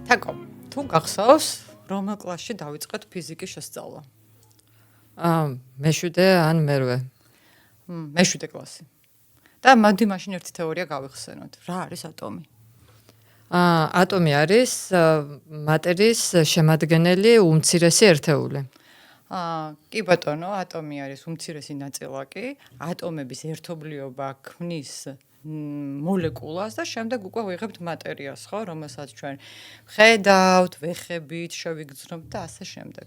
თაკო, თუ გახსოვს, რომელ კლასში დავიწყეთ ფიზიკის შესწავლა? მეშვიდე ან მერვე. მეშვიდე კლასი. და მოდი მაშინ ერთი თეორია გავიხსენოთ. რა არის ატომი? ატომი არის მატერიის შემადგენელი უმცირესი ერთეული. კი ბატონო, ატომი არის უმცირესი ნაწილაკი, ატომების ერთობლიობა ქმნის მოლეკულას და შემდეგ უკვე ვიღებთ მატერიას, ხო, რომელსაც ჩვენ ვხედავთ, ვეხებით, შევიგრძნობთ და ასე შემდეგ.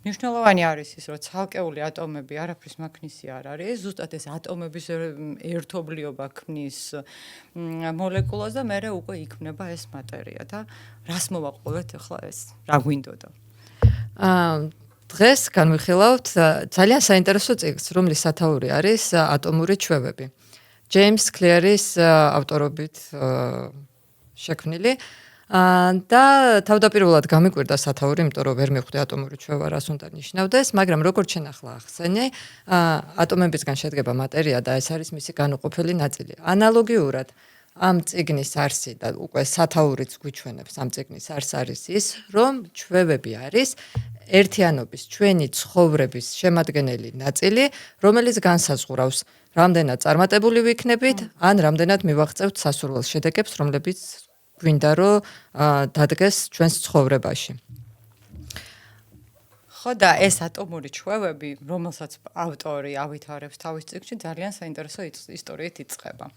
მნიშვნელოვანი არის ის, რომ ცალკეული ატომები არაფრის მაქნისი არ არის, ზუსტად ეს ატომების ერთობლიობა ქმნის მოლეკულას და მერე უკვე იქმნება ეს მატერია და რას მოვაყოლეთ ახლა ეს? რა გვინდოდა? დღეს განვიხილავთ ძალიან საინტერესო წიგნს, რომლის სათაური არის ატომური ჩვევები. ჯეიმს კლიერის ავტორობით შექმნილი და თავდაპირველად გამიკვირდა სათაური, იმიტომ რომ ვერ მივხვდი ატომური ჩვევა რას უნდა ნიშნავდეს, მაგრამ როგორც შენ ახლა ახსენე, ატომებისგან შედგება მატერია და ეს არის მისი განუყოფელი ნაწილი. ანალოგიურად ამ წიგნის არსი და უკვე სათაურიც გვიჩვენებს ამ წიგნის არსს არის ის, რომ ჩვევები არის ერთიანობის ჩვენი ცხოვრების შემადგენელი ნაწილი, რომელიც განსაზღვრავს რამდენად წარმატებული ვიქნებით, ან რამდენად მივაღწევთ სასურველ შედეგებს, რომლებიც გვინდა რომ დადგეს ჩვენს ცხოვრებაში. ხო და ეს ატომური ჩვევები, რომელსაც ავტორი ავითარებს თავის წიგნში, ძალიან საინტერესო ისტორიით იწყება.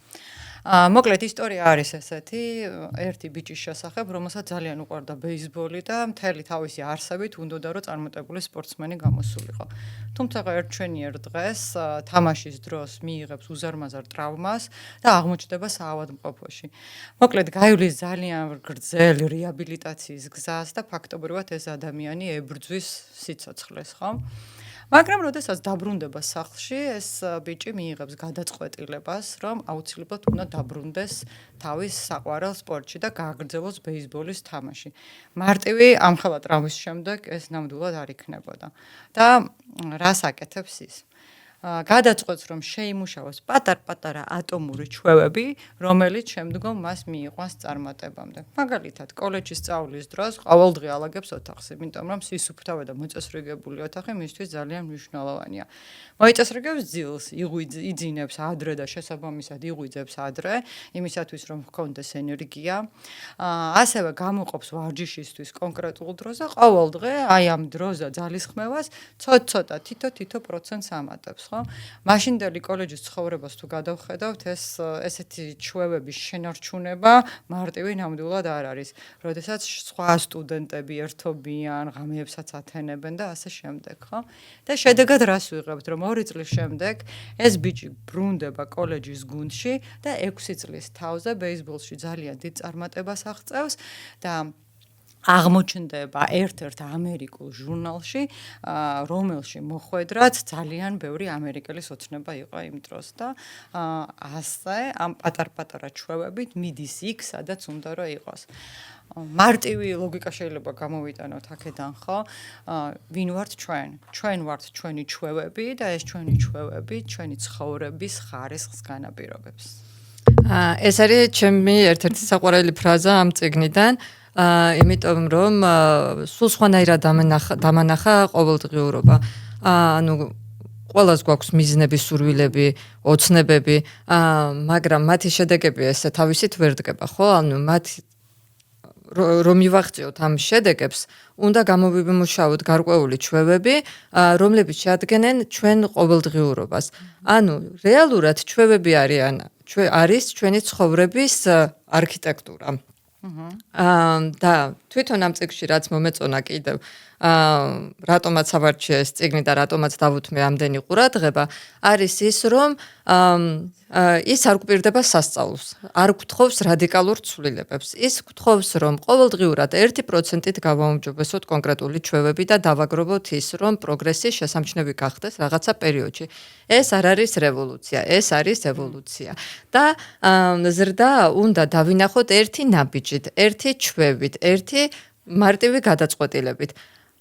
მოკლედ ისტორია არის ესეთი, ერთი ბიჭის შესახებ, რომელსაც ძალიან უყვარდა ბეისბოლი და მთელი თავისი არსებით უნდოდა რომ წარმატებული სპორტსმენი გამოსულიყო. თუმცა ერთჩვენიერ დღეს თამაშის დროს მიიღებს უზარმაზარ ტრავმას და აღმოჩნდება საავადმყოფოში. მოკლედ გაივლის ძალიან გრძელი რეაბილიტაციის გზას და ფაქტობრივად ეს ადამიანი ებრძვის სიცოცხლეს, ხო? მაგრამ როდესაც დაბრუნდება სახლში, ეს ბიჭი მიიღებს გადაწყვეტილებას, რომ აუცილებლად უნდა დაბრუნდეს თავის საყვარელ სპორტში და გააგრძელოს ბეისბოლის თამაში. მარტივი ამხელა ტრავმის შემდეგ ეს ნამდვილად არ იქნებოდა. და რას აკეთებს ის? გადაწყვეტს, რომ შეიმუშავოს პატარ-პატარა ატომური ჩვევები, რომელიც შემდგომ მას მიიყვანს წარმატებამდე. მაგალითად, კოლეჯის სწავლის დროს ყოველდღე ალაგებს ოთახს, იმიტომ რომ სისუფთავე და მოწესრიგებული ოთახი მისთვის ძალიან მნიშვნელოვანია. მოიწესრიგებს ძილს, იძინებს ადრე და შესაბამისად იღვიძებს ადრე, იმისათვის რომ ჰქონდეს ენერგია. ასევე გამოყოფს ვარჯიშისთვის კონკრეტულ დროს და ყოველდღე აი ამ დროზე ძალისხმევას ცოტ-ცოტა თითო პროცენტს ამატებს. მაშინდელი კოლეჯის ცხოვრებას თუ გადავხედავთ, ესეთი ჩვევების შენარჩუნება მარტივი ნამდვილად არ არის. როდესაც სხვა სტუდენტები ერთობიან, ღამეებსაც ათენებენ და ასე შემდეგ, ხო? და შედეგად რას ვიღებთ, რომ 2 წლის შემდეგ ეს ბიჭი ბრუნდება კოლეჯის გუნდში და 6 წლის თავზე ბეისბოლში ძალიან დიდ წარმატებას აღწევს და აღმოჩნდება ერთ-ერთ ამერიკულ ჟურნალში, რომელში მოხვედრად ძალიან ბევრი ამერიკელის ოცნება იყო იმ დროს და ასე ამ პატარ-პატარა ჩვევებით მიდის იქ, სადაც უნდა რომ იყოს. მარტივი ლოგიკა შეიძლება გამოვიტანოთ აქედან, ხო? ვინ ვართ ჩვენ? ჩვენ ვართ ჩვენი ჩვევები და ეს ჩვენი ჩვევები ჩვენი ცხოვრების ხარისხს განაპირობებს. ეს არის ჩემი ერთ-ერთი საყვარელი ფრაზა ამ წიგნიდან. იმიტომ რომ სულ სხვანაირად დამანახა ყოველდღიურობა. ანუ ყველას გვაქვს მიზნები, სურვილები, ოცნებები, მაგრამ მათი შედეგები ესე თავისით ვერ დგება, ხო? ანუ მათი რომ მივაღწიოთ ამ შედეგებს, უნდა გამოვიმუშავოთ გარკვეული ჩვევები, რომლებიც შეადგენენ ჩვენ ყოველდღიურობას. ანუ რეალურად ჩვევები არის ჩვენი ცხოვრების არქიტექტურა. და თვითონ ამ წიგნში რაც მომეწონა კიდევ რატომაც ავარჩიე ეს წიგნი და რატომაც დავუთმე ამდენი ყურადღება არის ის რომ ის არ გვპირდება სასწაულს არ გვთხოვს რადიკალურ ცვლილებებს ის გვთხოვს რომ ყოველდღიურად 1%-ით გავაუმჯობესოთ კონკრეტული ჩვევები და დავაგრობოთ ის რომ პროგრესი შესამჩნევი გახდეს რაღაცა პერიოდში ეს არ არის რევოლუცია ეს არის ევოლუცია და ზრდა უნდა დავინახოთ ერთი ნაბიჯით ერთი ჩვევით ერთი მარტივი გადაწყვეტილებით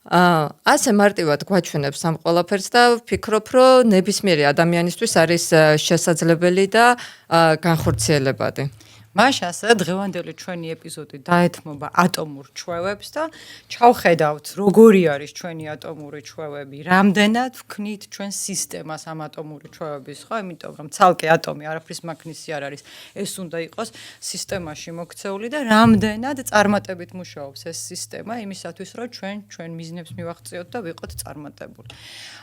ასე მარტივად გვაჩვენებს ამ ყველაფერს და ვფიქრობ, რომ ნებისმიერი ადამიანისთვის არის შესაძლებელი და განხორციელებადი. მაშასა დღევანდელი ჩვენი ეპიზოდი დაეთმობა ატომურ ჩვევებს და ჩავხედავთ როგორი არის ჩვენი ატომური ჩვევები, რამდენად ვქნით ჩვენ სისტემას ამ ატომური ჩვევების, ხო, იმიტომ რომ ცალკე ატომი არაფრის მაგნისი არ არის, ეს უნდა იყოს სისტემაში მოქცეული და რამდენად წარმატებით მუშაობს ეს სისტემა იმისათვის, რომ ჩვენ მიზნებს მივაღწიოთ და ვიყოთ წარმატებული.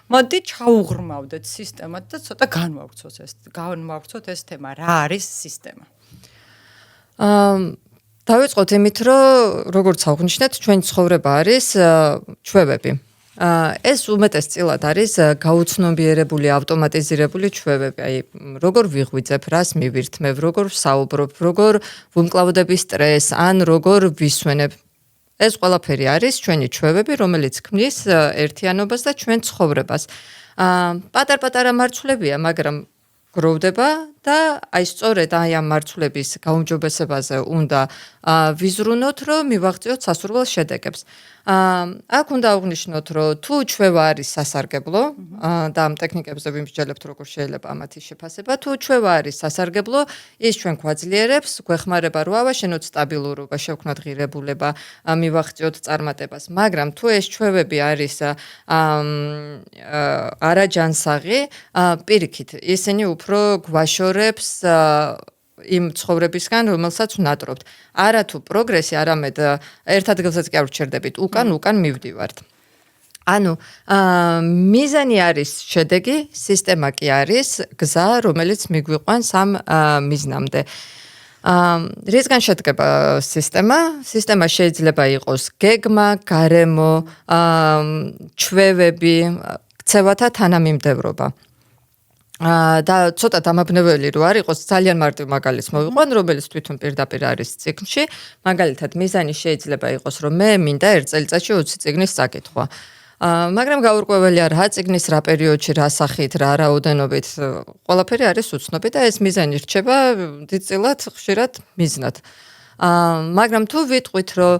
მოდი ჩაუღრმავდეთ სისტემად და ცოტა განვავრცოთ ეს თემა, რა არის სისტემა. დავიწყოთ იმით, რომ როგორც აღნიშნეთ, ჩვენი ცხოვრება არის ჩვევები. ეს უმეტესწილად არის გაუცნობიერებული, ავტომატიზირებული ჩვევები. აი, როგორ ვიღვიძებ, რას მივირთმევ, როგორ ვსაუბრობ, როგორ ვუმკლავდები სტრესს, ან როგორ ვისვენებ. ეს ყველაფერი არის ჩვენი ჩვევები, რომელიც ქმნის ერთიანობას და ჩვენ ცხოვრებას. პატარ-პატარა მარცვლებია, მაგრამ გროვდება და აი სწორედ აი ამ მარცვლების გაუმჯობესებაზე უნდა ვიზრუნოთ, რომ მივაღწიოთ სასურველ შედეგებს. აქ უნდა აღვნიშნოთ, რომ თუ ჩვევა არის სასარგებლო და ამ ტექნიკებზე ვიმსჯელებთ, როგორ შეიძლება ამათი შეფასება, თუ ჩვევა არის სასარგებლო, ის ჩვენ გვაძლიერებს, გვეხმარება რომ ავაშენოთ სტაბილურობა, შევქმნათ ღირებულება, მივაღწიოთ წარმატებას. მაგრამ თუ ეს ჩვევები არის არაჯანსაღი, პირიქით, ისინი უფრო გვაშორებს იმ ცხოვრებისგან, რომელსაც ვნატრობთ. არა თუ პროგრესი, არამედ ერთ ადგილზეც კი არ ვჩერდებით, უკან მივდივართ. ანუ მიზანი არის შედეგი, სისტემა კი არის გზა, რომელიც მიგვიყვანს ამ მიზნამდე. რისგან შედგება სისტემა? სისტემა შეიძლება იყოს გეგმა, გარემო, ჩვევები, ქცევათა თანამიმდევრობა. და ცოტა დამაბნეველი რო არ იყოს, ძალიან მარტივ მაგალითს მოვიყვან, რომელიც თვითონ პირდაპირ არის წიგნში. მაგალითად, მიზანი შეიძლება იყოს, რომ მე მინდა ერთ წელიწადში 20 წიგნის წაკითხვა. მაგრამ გაურკვეველი არაა წიგნის რა პერიოდში, რა სახით, რა რაოდენობით, ყველაფერი არის უცნობი და ეს მიზანი რჩება დიდწილად ხშირად მიზნად. მაგრამ თუ ვიტყვით, რომ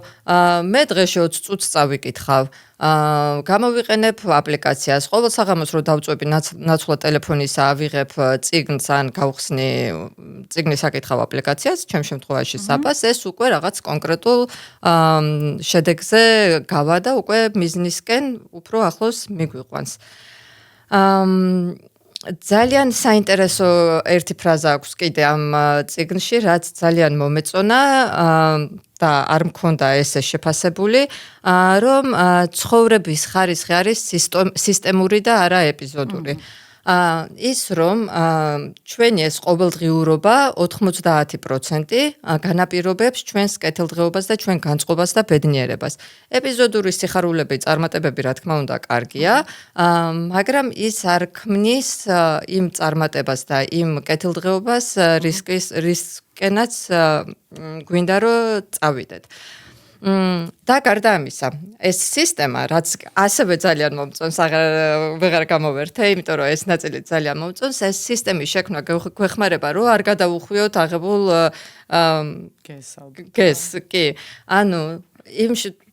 მე დღეში 20 წუთს წავიკითხავ, გამოვიყენებ აპლიკაციას, ყოველ საღამოს რო დავწვევი ნაცვლად ტელეფონისა, ავიღებ წიგნს ან გავხსნი წიგნის საკითხავ აპლიკაციას, ჩემ შემთხვევაში SAP-ს, ეს უკვე რაღაც კონკრეტულ შედეგზე გავა და უკვე მიზნისკენ უფრო ახლოს მიგვიყვანს. ძალიან საინტერესო ერთი ფრაზა აქვს კიდე ამ წიგნში, რაც ძალიან მომეწონა და არ მქონდა ესე შეფასებული, რომ ცხოვრების ხარისხი არის სისტემური და არა ეპიზოდური. ის რომ ჩვენი ეს ყოველდღიურობა 90% განაპირობებს ჩვენს კეთილდღეობას და ჩვენ განწყობას და ბედნიერებას. ეპიზოდური სიხარულები, წარმატებები, რა თქმა უნდა, კარგია, მაგრამ ის არ ქმნის იმ წარმატებას და იმ კეთილდღეობას, რისკენაც გვინდა რომ წავიდეთ. და გარდა ამისა, ეს სისტემა, რაც ასევე ძალიან მომწონს, ვეღარ გამოვერთე, იმიტომ რომ ეს ნაწილი ძალიან მომწონს, ეს სისტემის შექმნა გვეხმარება, რომ არ გადავუხვიოთ აღებულ გესს, კი. ანუ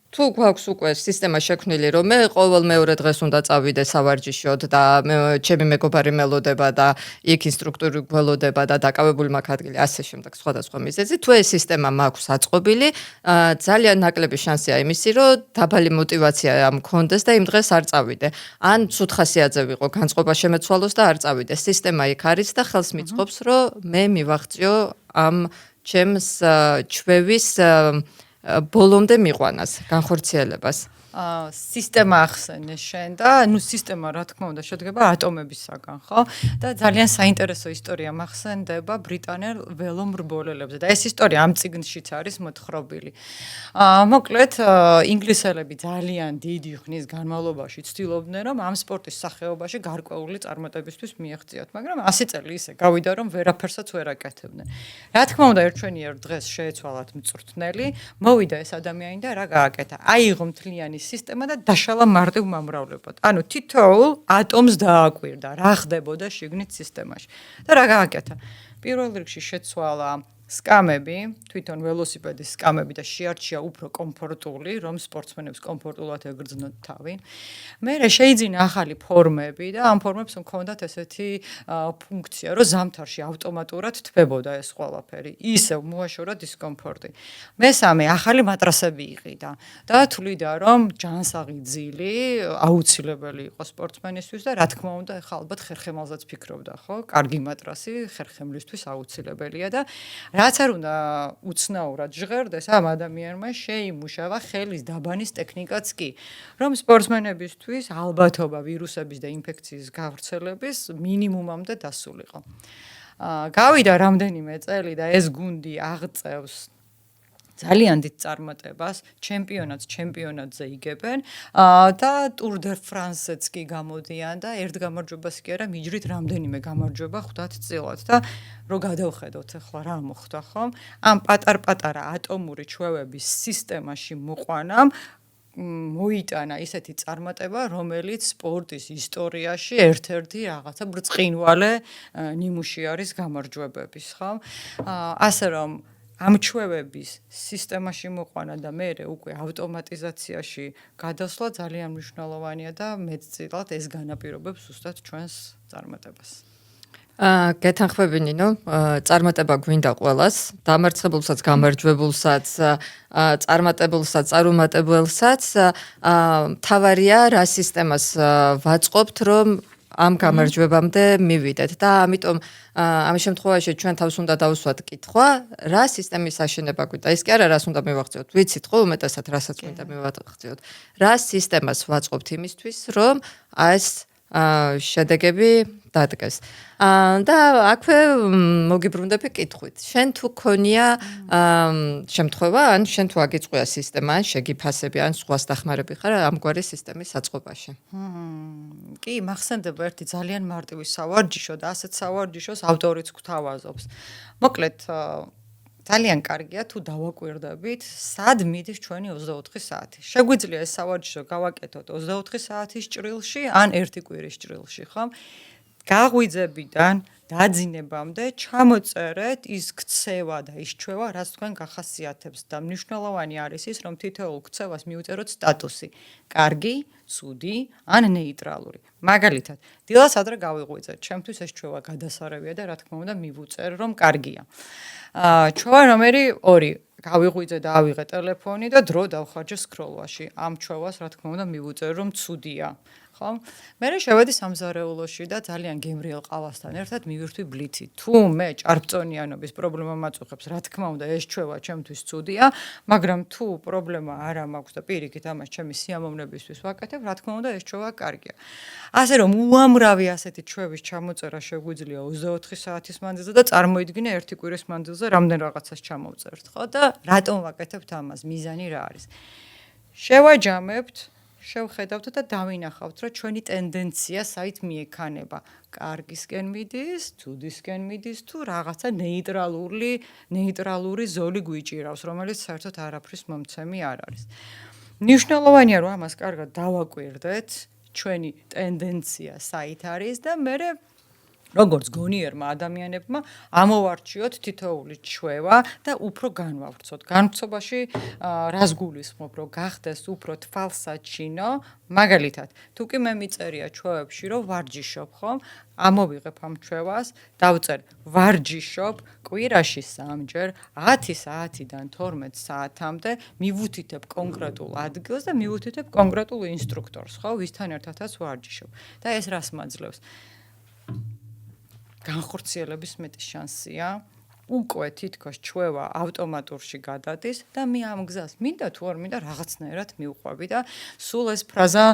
თუ გვაქვს უკვე სისტემა შექმნილი, რომ მე ყოველ მეორე დღეს უნდა წავიდე სავარჯიშოდ და ჩემი მეგობარი მელოდება და იქ ინსტრუქტორი გველოდება და დაკავებული მაქვს ადგილი, ასე შემდეგ, სხვადასხვა მიზეზით. თუ ეს სისტემა მაქვს აწყობილი, ძალიან ნაკლები შანსია იმისი, რომ დაბალი მოტივაცია მქონდეს და იმ დღეს არ წავიდე. ან ცუდ ხასიათზე ვიყო, განწყობა შემეცვალოს და არ წავიდე. სისტემა იქ არის და ხელს მიწყობს, რომ მე მივაღწიო ამ ჩემს ჩვევის ბოლომდე მიყვანას, განხორციელებას. სისტემა ახსენე შენ და სისტემა რა თქმა უნდა შედგება ატომებისაგან, ხო? და ძალიან საინტერესო ისტორია მახსენდება ბრიტანელ ველომრბოლელებზე და ეს ისტორია ამ წიგნშიც არის მოთხრობილი. მოკლედ, ინგლისელები ძალიან დიდი ხნის განმავლობაში ცდილობდნენ, რომ ამ სპორტის სახეობაში გარკვეული წარმატებისთვის მიაღწიოთ, მაგრამ 100 წელი ისე გავიდა, რომ ვერაფერსაც ვერ აკეთებდნენ. რა თქმა უნდა, ერთ-ჩვენიერ დღეს შეეცვალათ მწვრთნელი, მოვიდა ეს ადამიანი და რა გააკეთა? აიღო მთლიანი სისტემა და დაშალა მარტივ მომრავლებად. ანუ თითოეულ ატომს დააკვირდა, რა ხდებოდა შიგნით სისტემაში. და რა გააკეთა? პირველ რიგში შეცვალა სკამები, თვითონ ველოსიპედის სკამები და შეარჩია უფრო კომფორტული, რომ სპორტსმენებს კომფორტულად ეგრძნოთ თავი. მერე შეიძინა ახალი ფორმები და ამ ფორმებს ჰქონდათ ესეთი ფუნქცია, რომ ზამთარში ავტომატურად თბებოდა ეს ყველაფერი. ისევ მოაშორა დისკომფორტი. მესამე, ახალი მატრასები იყიდა და თვლიდა, რომ ჯანსაღი ძილი აუცილებელი იყო სპორტსმენისთვის და რა თქმა უნდა, ეხლა ალბათ ხერხემალზეც ფიქრობდა, ხო? კარგი მატრასი ხერხემლისთვის აუცილებელია და რაც არ უნდა უცნაურად ჟღერდეს, ამ ადამიანმა შეიმუშავა ხელის დაბანის ტექნიკაც კი, რომ სპორტსმენებისთვის ალბათობა ვირუსების და ინფექციის გავრცელების მინიმუმამდე დასულიყო. გავიდა რამდენიმე წელი და ეს გუნდი აღწევს ძალიან დიდ წარმატებას, ჩემპიონატზე იგებენ და Tour de France-ს კი გამოდიან და ერთ გამარჯვებას კი არა, მიჯრით რამდენიმე გამარჯვება ხვდათ წილად და რო გადავხედოთ ახლა რა მოხდა, ხომ? ამ პატარ-პატარა ატომური ჩვევების სისტემაში მოყვანამ მოიტანა ისეთი წარმატება, რომელიც სპორტის ისტორიაში ერთ-ერთი რაღაცა ბრწყინვალე ნიმუში არის გამარჯვებების, ხო? ასე რომ ამ ჩვევების სისტემაში მოყვანა და მერე უკვე ავტომატიზაციაში გადასვლა ძალიან მნიშვნელოვანია და მეტწილად ეს განაპირობებს ზუსტად ჩვენს წარმატებას. გეთანხმები ნინო, წარმატება გვინდა ყველას, დამარცხებულსაც, გამარჯვებულსაც, წარმატებულსაც, წარუმატებელსაც, მთავარია რა სისტემას ვაწყობთ, რომ ამ გამარჯვებამდე მივიდეთ და ამიტომ ამის შემთხვევაში ჩვენ თავს უნდა დავუსვათ კითხვა, რა სისტემის აშენება გვინდა. ის კი არა რას უნდა მივაღწიოთ, ვიცით ხო, უმეტესად რასაც გვინდა მივაღწიოთ. რა სისტემას ვაწყობთ იმისთვის, რომ ეს შედეგები დადგეს. და აქვე მოგიბრუნდები კითხვით. შენ თუ ქონია შემთხვევა, ან შენ თუ აგიწყვია სისტემა, ან შეგიფასები, ან სხვას დახმარები ხარ ამგვარი სისტემის საწყობაში? კი, მახსენდება ერთი ძალიან მარტივი სავარჯიშო და ასეთ სავარჯიშოს ავტორიც გვთავაზობს. მოკლედ ძალიან კარგია თუ დავაკვირდებით, სად მიდის ჩვენი 24 საათი. შეგვიძლია ეს სავარჯიშო გავაკეთოთ 24 საათის ჭრილში, ან ერთი კვირის ჭრილში, ხო? გაღვიძებიდან დაძინებამდე ჩამოწერეთ ის ქცევა და ის ჩვევა, რაც თქვენ გახასიათებს და მნიშვნელოვანი არის ის, რომ თითოეულ ქცევას მიუწეროთ სტატუსი: კარგი, ცუდი ან ნეიტრალური. მაგალითად, დილას ადრე გავიღვიძეთ, ჩემთვის ეს ჩვევა გადასარევია და რა თქმა უნდა მივუწერ, რომ კარგია. ჩვევა ნომერი 2. გავიღვიძე და ავიღე ტელეფონი და დრო დავხარჯე სკროლვაში. ამ ჩვევას რა თქმა უნდა მივუწერ, რომ ცუდია. ხო? მერე შევედი სამზარეულოში და ძალიან გემრიელ ყავასთან ერთად მივირთვი ბლიცით. თუ მე ჭარბწონიანობის პრობლემა მაწუხებს, რა თქმა უნდა, ეს ჩვევა ჩემთვის ცუდია, მაგრამ თუ პრობლემა არა მაქვს და პირიქით ამას ჩემი სიამოვნებისთვის ვაკეთებ, რა თქმა უნდა, ეს ჩვევა კარგია. ასე რომ უამრავი ასეთი ჩვევის ჩამოწერა შეგვიძლია 24 საათის მანძილზე და წარმოიდგინე ერთი კვირის მანძილზე რამდენ რაღაცას ჩამოვწერთ, ხო? და რატომ ვაკეთებთ ამას? მიზანი რა არის? შევაჯამებთ შევხედავთ და დავინახავთ, რომ ჩვენი ტენდენცია საით მიექანება. კარგისკენ მიდის, ცუდისკენ მიდის თუ რაღაცა ნეიტრალური ზოლი გვიჭირავს, რომელიც საერთოდ არაფრის მომცემი არ არის. მნიშვნელოვანია, რომ ამას კარგად დავაკვირდეთ, ჩვენი ტენდენცია საით არის და მერე როგორც გონიერმა ადამიანებმა ამოვარჩიოთ თითოეული ჩვევა და უფრო განვავრცოთ. განვრცობაში რას გულისხმობ, რომ გახდეს უფრო თვალსაჩინო, მაგალითად, თუ კი მე მიწერია ჩვევებში, რომ ვარჯიშობ, ხო? ამოვიღებ ამ ჩვევას, დავწერ ვარჯიშობ კვირაში 3-ჯერ, 10 საათიდან 12 საათამდე, მივუთითებ კონკრეტულ ადგილს და მივუთითებ კონკრეტულ ინსტრუქტორს, ხო? ვისთან ერთადაც ვარჯიშობ. და ეს რას მაძლევს? განხორციელების მეტი შანსია, უკვე თითქოს ჩვევა ავტომატურში გადადის და მე ამ გზას მინდა თუ არ მინდა რაღაცნაირად მივყვები და სულ ეს ფრაზა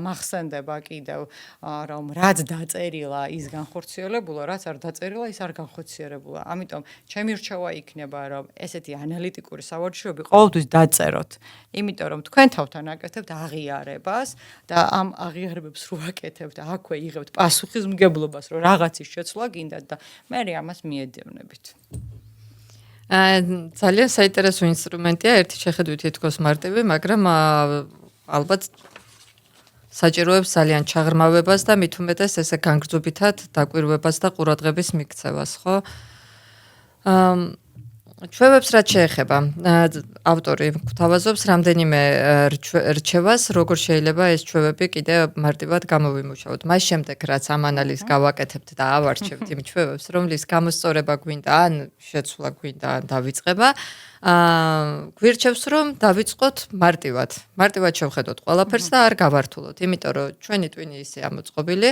მახსენდება კიდევ, რომ რაც დაწერილა ის განხორციელებულა, რაც არ დაწერილა ის არ განხორციელებულა. ამიტომ ჩემი რჩევა იქნება, რომ ესეთი ანალიტიკური სავარჯიშოები ყოველთვის დაწეროთ, იმიტომ რომ თქვენ თავთან აკეთებთ აღიარებას და ამ აღიარებებს რო აკეთებთ, აქვე იღებთ პასუხისმგებლობას, რომ რაღაცის შეცვლა გინდათ და მე ამას მიედევნებით. ძალიან საინტერესო ინსტრუმენტია, ერთი შეხედვით თითქოს მარტივი, მაგრამ ალბათ საჭიროებს ძალიან ჩაღრმავებას და მით უმეტეს ესე განგრძობითად დაკვირვებას და ყურადღების მიქცევას, ხო? ჩვევებს რაც შეეხება ავტორი გვთავაზობს რამდენიმე რჩევას როგორ შეიძლება ეს ჩვევები კიდე მარტივად გამოვიმუშავოთ მას შემდეგ რაც ამ ანალიზს გავაკეთებთ და ავარჩევთ იმ ჩვევებს რომლის გამოსწორება გვინდა ან შეცვლა გვინდა ან დავიწყება გვირჩევს რომ დავიწყოთ მარტივად შევხედოთ ყველაფერს და არ გავართულოთ იმიტომ რომ ჩვენი ტვინი ისე ამოწყობილი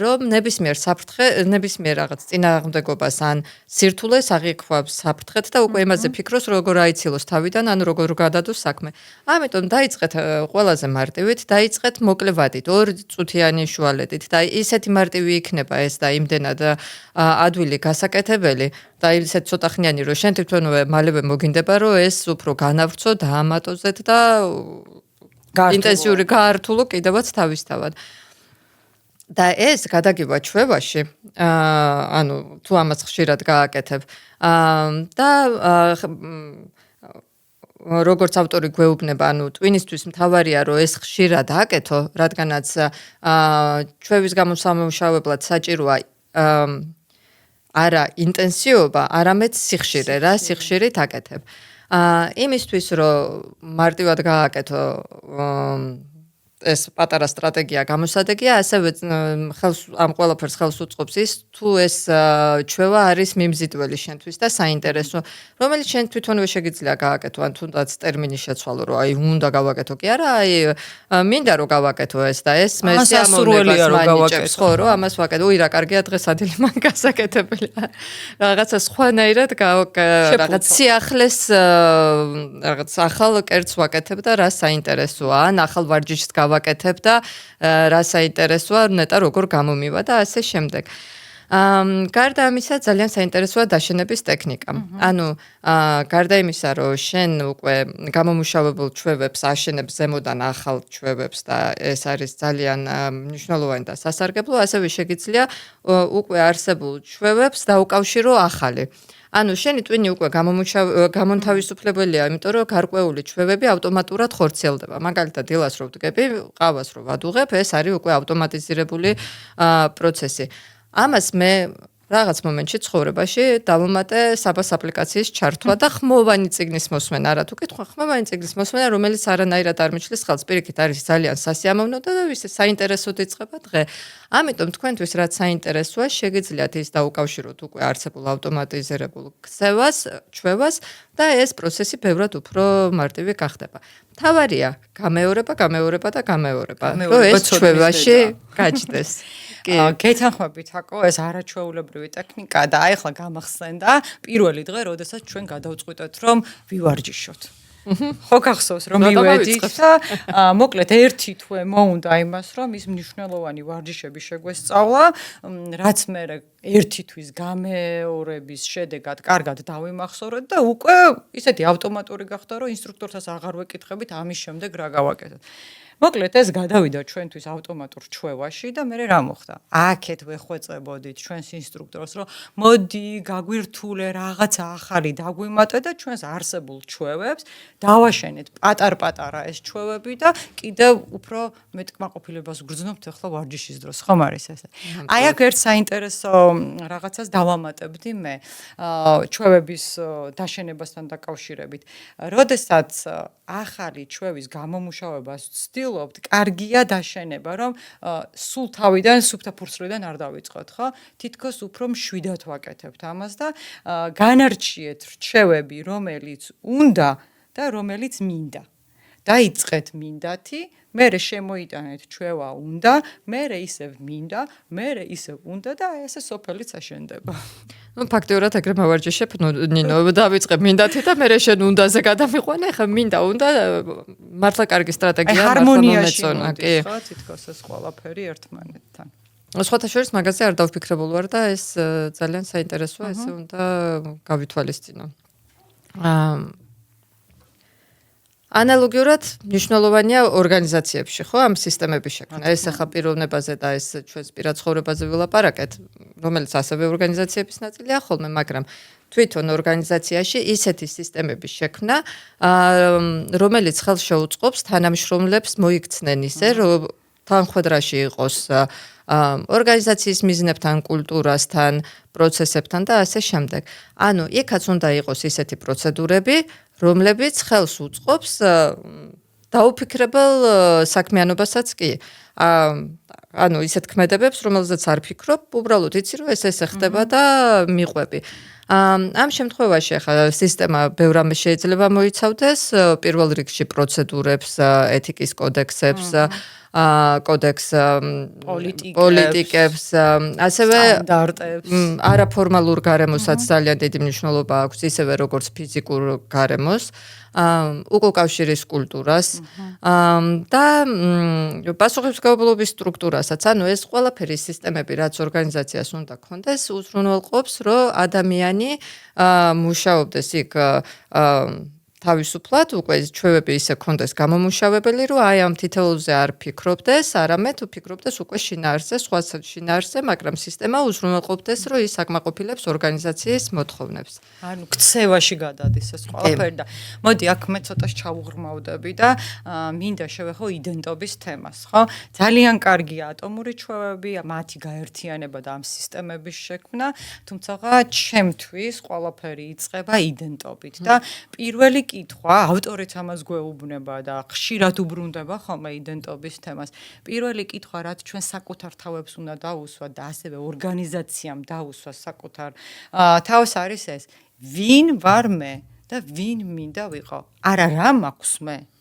რომ ნებისმიერ რაღაც წინააღმდეგობას ან სირთულეს აღიქვამს საფრთხეთ და უკვე იმაზე ფიქრობს როგორ აიცილოს თავიდან ან როგორ გადადოს საქმე ამიტომ დაიწყეთ ყველაზე მარტივით დაიწყეთ მოკლე ვადით 2 წუთიანი შუალედით და ისეთი მარტივი იქნება ეს და იმდენად ადვილი გასაკეთებელი და ისეთ ცოტა ხნიანი რომ შენ თვითონვე მალევე მოგინდება რომ ეს უფრო განავრცო დაამატოზეთ და ინტენსიური გაართულო კიდევაც თავისთავად და ეს გადაგივა ჩვევაში ანუ თუ ამას ხშირად გააკეთებ და როგორც ავტორი გვეუბნება ანუ ტვინისთვის მთავარია რომ ეს ხშირად აკეთო რადგანაც ჩვევის გამოსამუშავებლად საჭიროა არა ინტენსივობა, არამედ სიხშირე რა, სიხშირით აკეთებ. იმისთვის რომ მარტივად გააკეთო ეს პატარა სტრატეგია გამოსადეგია, ასევე ამ ყველაფერს ხელს უწყობს ის, თუ ეს ჩვევა არის მიმზიდველი შენთვის და საინტერესო, რომელიც შენ თვითონვე შეგიძლია გააკეთო, ან თუნდაც ტერმინი შეცვალო, რომ აი უნდა გავაკეთო კი არა, აი მინდა რომ გავაკეთო ეს და ეს მე სასურველია რომ გავაკეთო, ხო, რომ ამას ვაკეთო, უი რა კარგია დღეს ადილი მან გასაკეთებელია. რაღაცა სხვანაირად რაღაც სიახლეს რაღაც ახალ კერძს ვაკეთებ და რა საინტერესოა, ან ახალ ვარჯიშს ვაკეთებ და რა საინტერესოა ნეტა როგორ გამომივა და ასე შემდეგ. გარდა ამისა ძალიან საინტერესოა დაშენების ტექნიკა. ანუ გარდა იმისა რომ შენ უკვე გამომუშავებულ ჩვევებს აშენებ ზემოდან ახალ ჩვევებს და ეს არის ძალიან მნიშვნელოვანი და სასარგებლო, ასევე შეგიძლია უკვე არსებულ ჩვევებს დაუკავშირო ახალი. ანუ შენი ტვინი უკვე გამონთავისუფლებელია, იმიტომ რომ გარკვეული ჩვევები ავტომატურად ხორციელდება. მაგალითად, დილას რო ვდგები, ყავას რო ვადუღებ, ეს არის უკვე ავტომატიზირებული პროცესი. ამას მე რაღაც მომენტში ცხოვრებაში დავუმატე საბას აპლიკაციის ჩართვა და ხმოვანი წიგნის მოსმენა. არა თუ კითხვა, ხმოვანი წიგნის მოსმენა, რომელიც არანაირად არ მიჩლის ხელს, პირიქით არის ძალიან სასიამოვნო და ისე საინტერესოდ იწყება დღე. ამიტომ თქვენთვის რაც საინტერესოა, შეგიძლიათ ის დაუკავშიროთ უკვე არსებულ ავტომატიზირებულ ქცევას, ჩვევას და ეს პროცესი ბევრად უფრო მარტივი გახდება. თავარია, გამეორება რომ ეს ჩვევაში გაჩნდეს. გეთანხმებით აკო ეს არაჩვეულებრივი ტექნიკა და აი ახლა გამახსენდა პირველი დღე როდესაც ჩვენ გადავწყვიტეთ რომ ვივარჯიშოთ. ხო გახსოვს რომ მივედით და მოკლედ ერთი თვე მოუნდა იმას რომ ის მნიშვნელოვანი ვარჯიშები შეგვესწავლა რაც მე ერთი თვის გამეორების შედეგად კარგად დავიმახსოვრეთ და უკვე ისეთი ავტომატური გახდა რომ ინსტრუქტორთას აღარ ვეკითხებით ამის შემდეგ რა გავაკეთოთ. მოკლედ ეს გადავიდა ჩვენთვის ავტომატურ ჩვევაში და მე რა მოხდა? აქეთ ვეხვეწებოდით ჩვენს ინსტრუქტორს რომ მოდი გაგვირთულე რაღაცა ახალი დაგვიმატე და ჩვენს არსებულ ჩვევებს დავაშენეთ პატარ-პატარა ეს ჩვევები და კიდევ უფრო მეტ კმაყოფილებას გრძნობთ ახლა ვარჯიშის დროს, ხომ არის ესე? აი აქ ერთ საინტერესო რაღაცას დავამატებდი მე ჩვევების დაშენებასთან დაკავშირებით. როდესაც ახალი ჩვევის გამომუშავებას ვცდილობთ, კარგია დაშენება, რომ სულ თავიდან სუფთა ფურცლიდან არ დავიწყოთ, ხო? თითქოს უფრო მშვიდად ვაკეთებთ ამას და განარჩიეთ რჩევები, რომელიც უნდა და რომელიც მინდა. დაიწყეთ მინდათი, მერე შემოიტანეთ ჩვევა უნდა, მერე ისევ მინდა, მერე ისევ უნდა და ესე სოფელიც აშენდება. ну ფაქტიურად ეგრე მოვარჯიშებ ნინო დავიწყე მინდათი და მე შენ უნდაზე გადამიყვანე ხა მინდა უნდა მართლა კარგი სტრატეგია ჰარმონიაში კი ხო თითქოს ეს ყველაფერი ერთმანეთთან სხვათა შორის მაგაზე არ დავფიქრებულ ვარ და ეს ძალიან საინტერესოა ესე უნდა გავითვალისწინო ანალოგიურად მნიშვნელოვანია ორგანიზაციებში, ხო, ამ სისტემების შექმნა. ეს ახლა პიროვნებაზე და ეს ჩვენს პირად ცხოვრებაზე ვილაპარაკეთ, რომელიც ასევე ორგანიზაციების ნაწილია ხოლმე, მაგრამ თვითონ ორგანიზაციაში ისეთი სისტემების შექმნა, რომელიც ხელს შეუწყობს თანამშრომლებს მოიქცნენ ისე, რომ თანხმედრაში იყოს ორგანიზაციის მიზნებთან, კულტურასთან, პროცესებთან და ასე შემდეგ. ანუ იქაც უნდა იყოს ისეთი პროცედურები, რომლებიც ხელს უწყობს დაუფიქრებელ საქმიანობასაც კი. ანუ ისეთ ქმედებებს, რომელზეც არ ფიქრობ, უბრალოდ იცი რომ ეს ხდება და მიყვები. ამ შემთხვევაში ახლა სისტემა ბევრ რამეს შეიძლება მოიცავდეს, პირველ რიგში პროცედურებს, ეთიკის კოდექსებს, კოდექს პოლიტიკებს, ასევე არაფორმალურ გარემოსაც ძალიან დიდი მნიშვნელობა აქვს, ისევე როგორც ფიზიკურ გარემოს, უკავშირის კულტურას და პასუხისმგებლობის სტრუქტურასაც. ანუ ეს ყველაფერი სისტემები, რაც ორგანიზაციას უნდა ქონდეს, უზრუნველყოფს, რომ ადამიანი მუშაობდეს იქ თავისუფლად, უკვე ჩვევები ისე ქონდეს გამომუშავებელი, რომ აი ამ თითოეულზე არ ფიქრობდეს, არამედ ფიქრობდეს უკვე შინაარსზე, სხვა შინაარსზე, მაგრამ სისტემა უზრუნველყოფდეს, რომ ის აკმაყოფილებს ორგანიზაციის მოთხოვნებს. ანუ ქცევაში გადადის ეს ყველაფერი და მოდი აქ მე ცოტა ჩავუღრმავდები და მინდა შევეხო იდენტობის თემას, ხო? ძალიან კარგია ატომური ჩვევები, მათი გაერთიანება და ამ სისტემების შექმნა, თუმცა ჩემთვის ყველაფერი იწყება იდენტობით და პირველი კითხვა, ავტორიც ამას გვეუბნება და ხშირად უბრუნდება ხოლმე იდენტობის თემას. პირველი კითხვა, რაც ჩვენ საკუთარ თავებს უნდა დაუსვათ და ასევე ორგანიზაციამ დაუსვას საკუთარ თავს არის ეს, ვინ ვარ მე და ვინ მინდა ვიყო? არა რა მაქვს მე?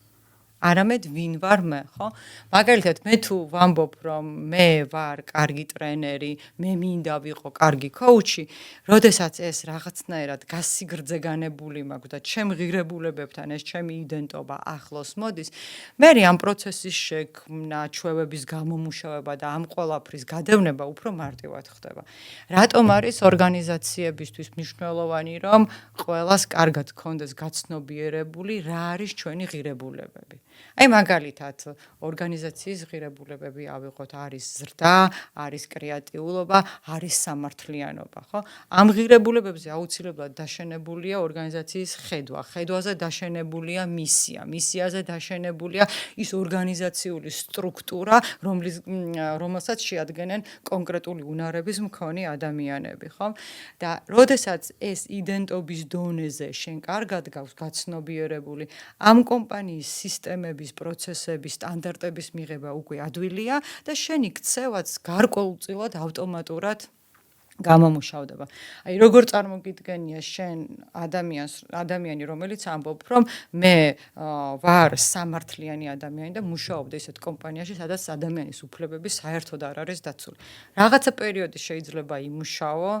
არამედ ვინ ვარ მე, ხო? მაგალითად, მე თუ ვამბობ, რომ მე ვარ კარგი ტრენერი, მე მინდა ვიყო კარგი კოუჩი, როდესაც ეს რაღაცნაირად გასიგრძე განებული მაქვს და ჩემ ღირებულებებთან ეს ჩემი იდენტობა ახლოს მოდის, მე ამ პროცესის შექმნა, ჩვევების გამომუშავება და ამ ყველაფრის გადევნება უფრო მარტივად ხდება. რატომ არის ორგანიზაციებისთვის მნიშვნელოვანი, რომ ყველას კარგად გქონდეს გაცნობიერებული, რა არის ჩვენი ღირებულებები? აი მაგალითად ორგანიზაციის ღირებულებები ავიღოთ, არის ზრდა, არის კრეატიულობა, არის სამართლიანობა, ხო? ამ ღირებულებებზე აუცილებლად დაშენებულია ორგანიზაციის ხედვა, ხედვაზე დაშენებულია მისია, მისიაზე დაშენებულია ის ორგანიზაციული სტრუქტურა, რომელსაც შეადგენენ კონკრეტული უნარების მქონე ადამიანები, ხო? და როდესაც ეს იდენტობის დონეზე შენ კარგად გაქვს გაცნობიერებული, ამ კომპანიის სისტემების, პროცესების, სტანდარტების მიღება უკვე ადვილია და შენი ქცევაც გარკვეულწილად ავტომატურად გამომუშავდება. აი როგორ წარმოგიდგენია შენ ადამიანი, რომელიც ამბობ, რომ მე ვარ სამართლიანი ადამიანი და მუშაობ ისეთ კომპანიაში, სადაც ადამიანის უფლებები საერთოდ არ არის დაცული. რაღაცა პერიოდი შეიძლება იმუშაო,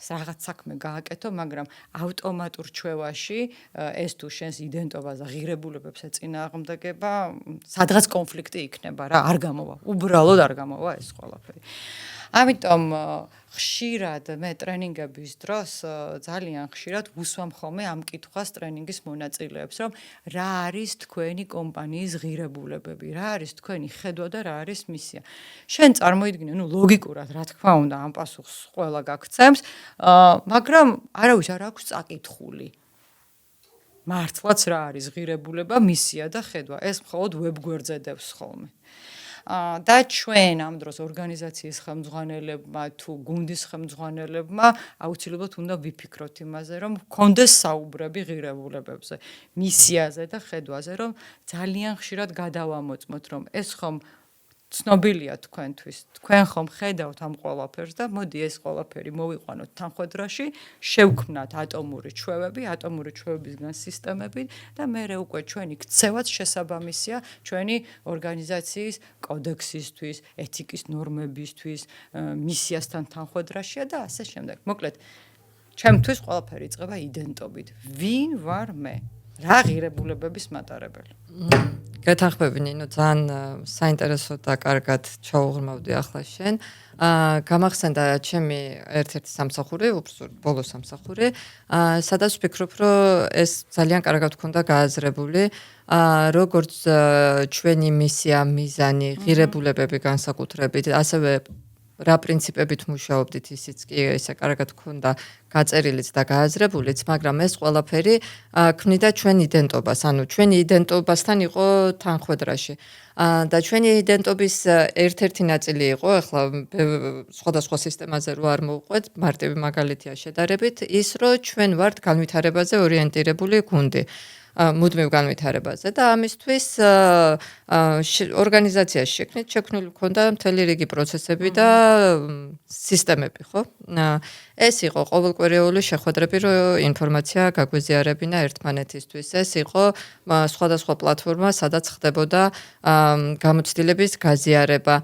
რაღაც საქმე გააკეთო, მაგრამ ავტომატურ ჩვევაში ეს თუ შენს იდენტობას და ღირებულებებს ეწინააღმდეგება, სადღაც კონფლიქტი იქნება რა, არ გამოვა. უბრალოდ არ გამოვა ეს ყველაფერი. ამიტომ ხშირად მე ტრენინგების დროს ძალიან ხშირად ვუსვამ ხოლმე ამ კითხვას ტრენინგის მონაწილეებს, რომ რა არის თქვენი კომპანიის ღირებულებები, რა არის თქვენი ხედვა და რა არის მისია. შენ წარმოიდგინე, ლოგიკურად რა თქმა უნდა ამ პასუხს ყველა გაგცემს, მაგრამ არავის არ აქვს წაკითხული. მართლაც რა არის ღირებულება, მისია და ხედვა. ეს მხოლოდ ვებგვერდზე დევს ხოლმე. და ჩვენ ამ დროს ორგანიზაციის ხელმძღვანელებმა თუ გუნდის ხელმძღვანელებმა აუცილებლად უნდა ვიფიქროთ იმაზე, რომ გქონდეს საუბრები ღირებულებებზე, მისიაზე და ხედვაზე, რომ ძალიან ხშირად გადავამოწმოთ, რომ ეს ხომ ცნობილია თქვენთვის. თქვენ ხომ ხედავთ ამ ყველაფერს და მოდი ეს ყველაფერი მოვიყვანოთ თანხმედრაში, შევქმნათ ატომური ჩვევები, ატომური ჩვევებისგან სისტემები და მერე უკვე ჩვენი ქცევაც შესაბამისია ჩვენი ორგანიზაციის კოდექსისთვის, ეთიკის ნორმებისთვის, მისიასთან თანხმედრაშია და ასე შემდეგ. მოკლედ, ჩემთვის ყველაფერი იწყება იდენტობით. ვინ ვარ მე? რა ღირებულებების მატარებელი? გეთანხმები ნინო, ძალიან საინტერესო და კარგად ჩაუღრმავდი ახლა შენ. გამახსენდა ჩემი ერთ-ერთი სამსახური, უბრალოდ ბოლო სამსახური, სადაც ვფიქრობ, რომ ეს ძალიან კარგად გქონდა გააზრებული, როგორც ჩვენი მისია, მიზანი, ღირებულებები განსაკუთრებით, ასევე რა პრინციპებით მუშაობდით, ისიც კი ესე კარგად გქონდა გაწერილიც და გააზრებულიც, მაგრამ ეს ყველაფერი ქმნიდა ჩვენ იდენტობას, ანუ ჩვენი იდენტობასთან იყო თანხვედრაში. და ჩვენი იდენტობის ერთ-ერთი ნაწილი იყო, ახლა სხვადასხვა სისტემაზე რო არ მოვყვეთ, მარტივი მაგალითია შედარებით, ის რომ ჩვენ ვართ განვითარებაზე ორიენტირებული გუნდი. მუდმივ განვითარებაზე და ამისთვის ორგანიზაციაში შექმნილი ჰქონდა მთელი რიგი პროცესები და სისტემები, ხო? ეს იყო ყოველკვირეული შეხვედრები, რომ ინფორმაცია გაგვიზიარებინა ერთმანეთისთვის. ეს იყო სხვადასხვა პლატფორმა, სადაც ხდებოდა გამოცდილების გაზიარება,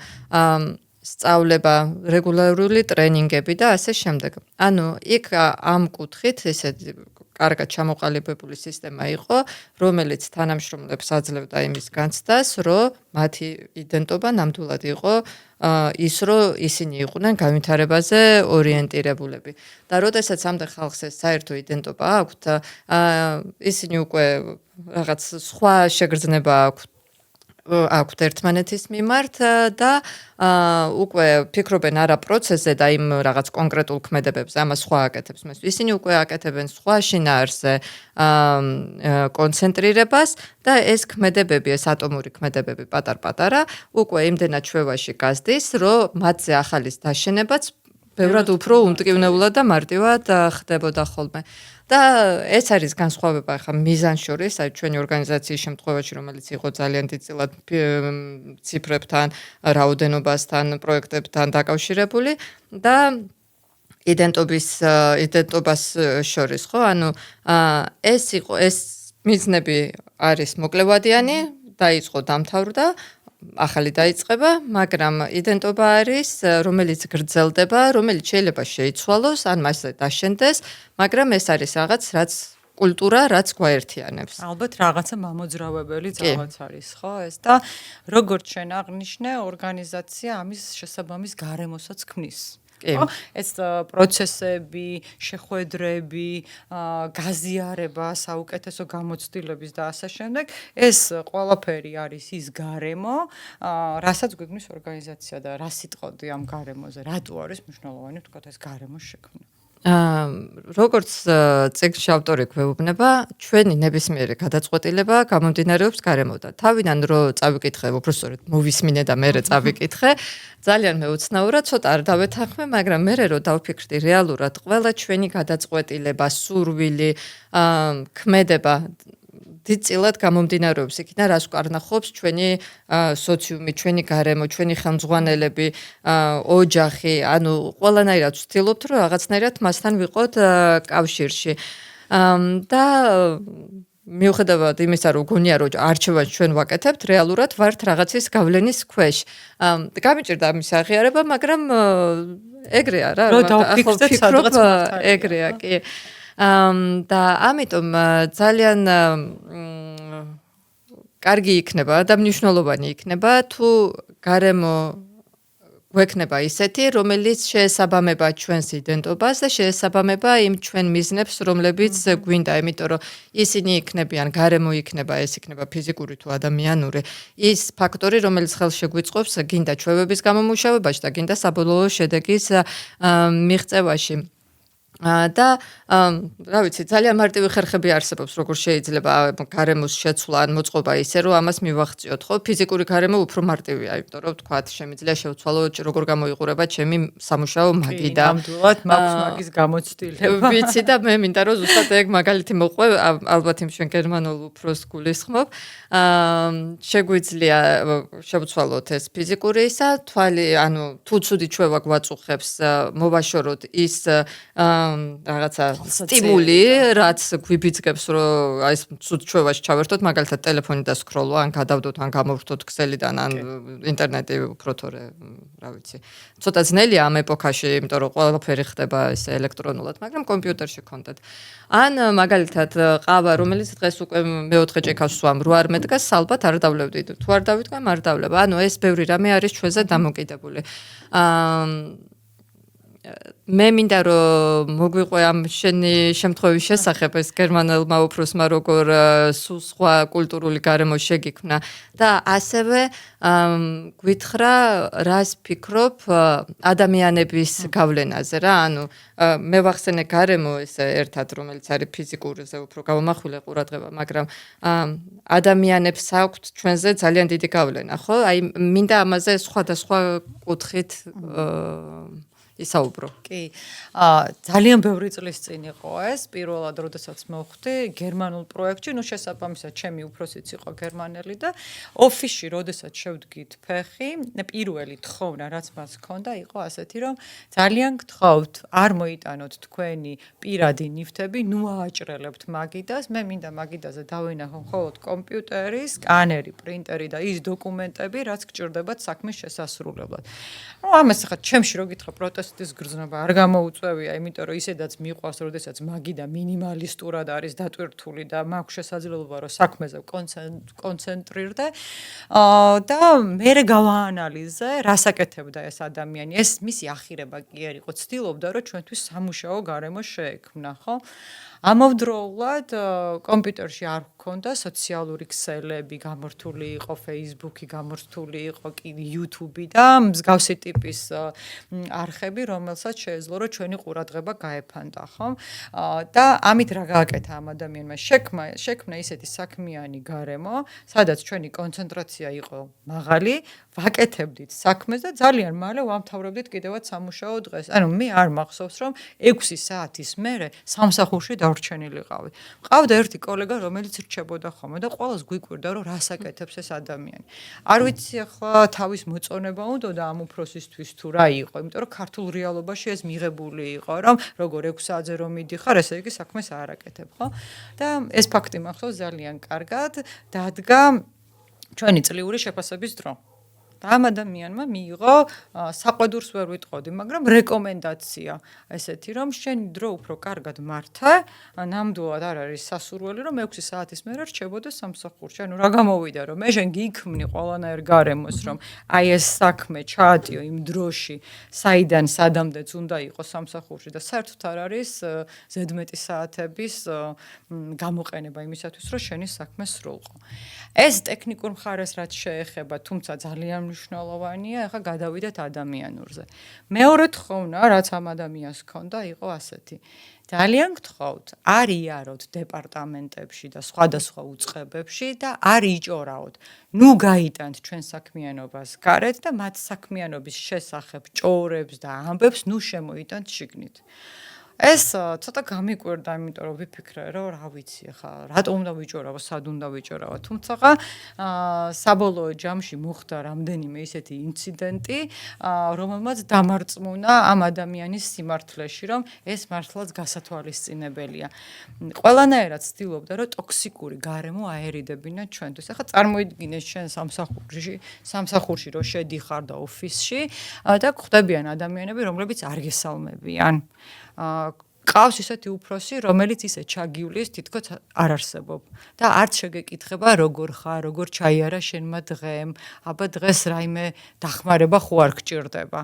სწავლება, რეგულარული ტრენინგები და ასე შემდეგ. ანუ იქ ამ კუთხით ესეთი კარგად ჩამოყალიბებული სისტემა იყო, რომელიც თანამშრომლებს აძლევდა იმის განცდას, რომ მათი იდენტობა ნამდვილად იყო ის, რომ ისინი იყვნენ განვითარებაზე ორიენტირებულები. და როდესაც ამდენ ხალხს ეს საერთო იდენტობა აქვთ, ისინი უკვე რაღაც სხვა შეგრძნება აქვთ ერთმანეთის მიმართ და უკვე ფიქრობენ არა პროცესზე და იმ რაღაც კონკრეტულ ქმედებებზე, ამას სხვა აკეთებს მას. ისინი უკვე აკეთებენ სხვა შინაარსზე კონცენტრირებას და ეს ქმედებები, ეს ატომური ქმედებები პატარ-პატარა უკვე იმდენად ჩვევაში გაზდის, რომ მათზე ახალის დაშენებაც ბევრად უფრო უმტკივნეულად და მარტივად ხდებოდა ხოლმე. და ეს არის განსხვავება ახლა მიზანს შორის, აი ჩვენი ორგანიზაციის შემთხვევაში, რომელიც იყო ძალიან დიდწილად ციფრებთან, რაოდენობასთან, პროექტებთან დაკავშირებული და იდენტობას შორის, ხო? ანუ ეს მიზნები არის მოკლევადიანი, დაიწყო, დამთავრდა, ახალი დაიწყება, მაგრამ იდენტობა არის, რომელიც გრძელდება, რომელიც შეიძლება შეიცვალოს, ან მასზე დაშენდეს, მაგრამ ეს არის რაღაც, რაც კულტურა, რაც გვაერთიანებს. ალბათ რაღაცა მამოძრავებელი ძალაც არის, ხო? ეს და როგორც შენ აღნიშნე, ორგანიზაცია ამის შესაბამის გარემოსაც ქმნის. ხო? ეს პროცესები, შეხვედრები, გაზიარება, საუკეთესო გამოცდილების და ასე შემდეგ, ეს ყველაფერი არის ის გარემო, რასაც გვიგნის ორგანიზაცია და რა სიტყვოდი ამ გარემოზე, რატო არის მნიშვნელოვანი ვთქვათ ეს გარემოს შექმნა. როგორც წიგნში ავტორი გვეუბნება, ჩვენი ნებისმიერი გადაწყვეტილება გამომდინარეობს გარემოდან. თავიდან რო წავიკითხე, უბრალოდ მოვისმინე და მერე წავიკითხე, ძალიან მეუცნაურა, ცოტა არ დავეთანხმე, მაგრამ მერე რო დავფიქრდი რეალურად, ყველა ჩვენი გადაწყვეტილება, სურვილი, ქმედება დიდწილად გამომდინარეობს იქიდან, რას ვკარნახობს ჩვენი სოციუმი, ჩვენი გარემო, ჩვენი ხელმძღვანელები, ოჯახი, ანუ ყველანაირად ვცდილობთ, რომ რაღაცნაირად მასთან ვიყოთ კავშირში. და მიუხედავად იმისა, რომ გონია, რომ არჩევანს ჩვენ ვაკეთებთ, რეალურად ვართ რაღაცის გავლენის ქვეშ. გამიჭირდა ამის აღიარება, მაგრამ ეგრეა რა, ვფიქრობ ეგრეა, კი. და ამიტომ ძალიან კარგი იქნება და მნიშვნელოვანი იქნება თუ გარემო გვექნება ისეთი, რომელიც შეესაბამება ჩვენს იდენტობას და შეესაბამება იმ ჩვენ მიზნებს, რომლებიც გვინდა, იმიტომ რომ ისინი იქნებიან, გარემო იქნება, ეს იქნება ფიზიკური თუ ადამიანური, ის ფაქტორი, რომელიც ხელს შეგვიწყობს გინდა ჩვევების გამომუშავებაში და გინდა საბოლოო შედეგის მიღწევაში. და რა ვიცი, ძალიან მარტივი ხერხები არსებობს, როგორ შეიძლება გარემოს შეცვლა ან მოწყობა ისე, რომ ამას მივახციოთ, ხო? ფიზიკური გარემო უფრო მარტივია, იმიტომ რომ თქვათ, შემიძლია შევცვალო როგორ გამოიყურება ჩემი სამუშაო მაგი და ნამდვილად მაქვს მაგის გამოცდილება. ვიცი და მე მინდა რომ ზუსტად ეგ მაგალითი მოყვე, ალბათ იმ ჩვენ გერმანულ უფროს გულისხმობ. შეგვიძლია შევცვალოთ ეს ფიზიკური ისა, თვალი, ანუ თუ ცუდი ჩვევა გვაწუხებს, მოვაშოროთ ის რაღაცა სტიმული, რაც გვიბიძგებს, რომ აი ეს ცუდ ჩვევაში ჩავერთოთ, მაგალითად ტელეფონი და სკროლო, ან გადავდოთ, ან გამოვხდოთ ქსელიდან, ან ინტერნეტი უფრო თორე, რა ვიცი. ცოტა ძნელია ამ ეპოქაში, იმიტომ რომ ყველაფერი ხდება ესე ელექტრონულად, მაგრამ კომპიუტერში გქონდეთ. ან მაგალითად ყავა, რომელიც დღეს უკვე მეოთხე ჭიქას სვამ, რო არ მედგას, ალბათ არ დავლევდით. თუ არ დავიდგამ, არ დავლევ. ანუ ეს ბევრი რამე არის ჩვენზე დამოკიდებული. მე მინდა რომ მოგვიყვე ამ შენი შემთხვევის შესახებ ეს გერმანელმა უფროსმა როგორ სულ სხვა კულტურული გარემო შეგიქმნა და ასევე გვითხრა რას ფიქრობ ადამიანების გავლენაზე რა ანუ მე ვახსენე გარემო ეს ერთად რომელიც არის ფიზიკურზე უფრო გავამახვილე ყურადღება მაგრამ ადამიანებს აქვთ ჩვენზე ძალიან დიდი გავლენა ხო აი მინდა ამაზე სხვადასხვა კუთხით ისაუბრო. კი. ძალიან ბევრი წლის წინ იყო ეს, პირველად როდესაც მოვხვდი გერმანულ პროექტში, ნუ შესაბამისად ჩემი უფროსიც იყო გერმანელი და ოფისში როდესაც შევდგით ფეხი, პირველი თხოვნა რაც მას ჰქონდა იყო ასეთი რომ ძალიან გთხოვთ, არ მოიტანოთ თქვენი პირადი ნივთები, ნუ ააჭრელებთ მაგიდას, მე მინდა მაგიდაზე დავინახო მხოლოდ კომპიუტერი, სკანერი, პრინტერი და ის დოკუმენტები, რაც გჭირდებათ საქმის შესასრულებლად. ნუ ამას ხა ჩემში რო გითხრა პროტესტის გრძნობა არ გამოუწვევია, იმიტომ რომ ისედაც მიყვავს, როდესაც მაგიდა მინიმალისტურად არის დატვირთული და მაქვს შესაძლებლობა რომ საქმეზე კონცენტრირდე. და მე გავაანალიზე, რას აკეთებდა ეს ადამიანი. ეს მისი ახირება კი არ იყო, ცდილობდა რომ ჩვენთვის სამუშაო გარემო შეექმნა, ხო? ამავდროულად კომპიუტერში არ ჰქონდა სოციალური ქსელები, გამორთული იყო Facebook-ი, გამორთული იყო კი YouTube-ი და მსგავსი ტიპის არხები, რომელსაც შეეძლო რომ ჩვენი ყურადღება გაეფანტა, ხო? და ამით რა გააკეთა ამ ადამიანმა? შექმნა ისეთი საქმიანი გარემო, სადაც ჩვენი კონცენტრაცია იყო მაღალი, ვაკეთებდით საქმეს და ძალიან მალე ვამთავრებდით კიდევაც სამუშაო დღეს. ანუ მე არ მახსოვს რომ 6 საათის მერე სამსახურში დავრჩენილიყავი. მყავდა ერთი კოლეგა, რომელიც რჩებოდა ხოლმე და ყველას გვიკვირდა რომ რას აკეთებს ეს ადამიანი. არ ვიცი ახლა თავის მოწონება უნდა და ამ უფროსისთვის თუ რა იყო, იმიტომ რომ ქართულ რეალობაში ეს მიღებული იყო, რომ როგორ 6 საათზე რომ მიდიხარ, ესე იგი საქმეს არ აკეთებ, ხო? და ეს ფაქტი მახსოვს ძალიან კარგად, დადგა ჩვენი წლიური შეფასების დრო. და ამ ადამიანმა მიიღო საყვედურს ვერ ვიტყოდი, მაგრამ რეკომენდაცია ესეთი, რომ შენი დრო უფრო კარგად მართე, ნამდვილად არ არის სასურველი, რომ 6 საათის მერე რჩებოდე სამსახურში. ანუ რა გამოვიდა, რომ მე შენ გიქმნი ყველანაირ გარემოს, რომ აი ეს საქმე ჩაატიო იმ დროში, საიდან სადამდეც უნდა იყოს სამსახურში და საერთოდ არ არის ზედმეტი საათების გამოყენება იმისათვის, რომ შენი საქმე სრულყო. ეს ტექნიკურ მხარეს რაც შეეხება, თუმცა ძალიან მნიშვნელოვანია, ახლა გადავიდეთ ადამიანურზე. მეორე თხოვნა, რაც ამ ადამიანს ჰქონდა, იყო ასეთი. ძალიან გთხოვთ, არ იაროთ დეპარტამენტებში და სხვადასხვა უწყებებში და არ იჭორაოთ. ნუ გაიტანთ ჩვენ საქმიანობას გარეთ და მათ საქმიანობის შესახებ ჭორებს და ამბებს ნუ შემოიტანთ შიგნით. ეს ცოტა გამიკვირდა, იმიტომ რომ ვიფიქრე, რომ რა ვიცი, ხა, რატომ უნდა ვიჭორავო, სად უნდა ვიჭორავო. თუმცა საბოლოო ჯამში მოხდა რამდენიმე ისეთი ინციდენტი, რომელმაც დამარწმუნა ამ ადამიანის სიმართლეში, რომ ეს მართლაც გასათვალისწინებელია. ყველანაირად ცდილობდა, რომ ტოქსიკური გარემო აერიდებინა ჩვენთვის. ახლა წარმოიდგინე შენ სამსახურში რომ შედიხარ და ოფისში და გვხვდებიან ადამიანები, რომლებიც არ გესალმებიან. ყავს ისეთი უფროსი, რომელიც ისე ჩაგივლის, თითქოს არ არსებობ და არც შეგეკითხება როგორ ხარ, როგორ ჩაიარა შენმა დღემ, აბა დღეს რაიმე დახმარება ხო არ გჭირდება.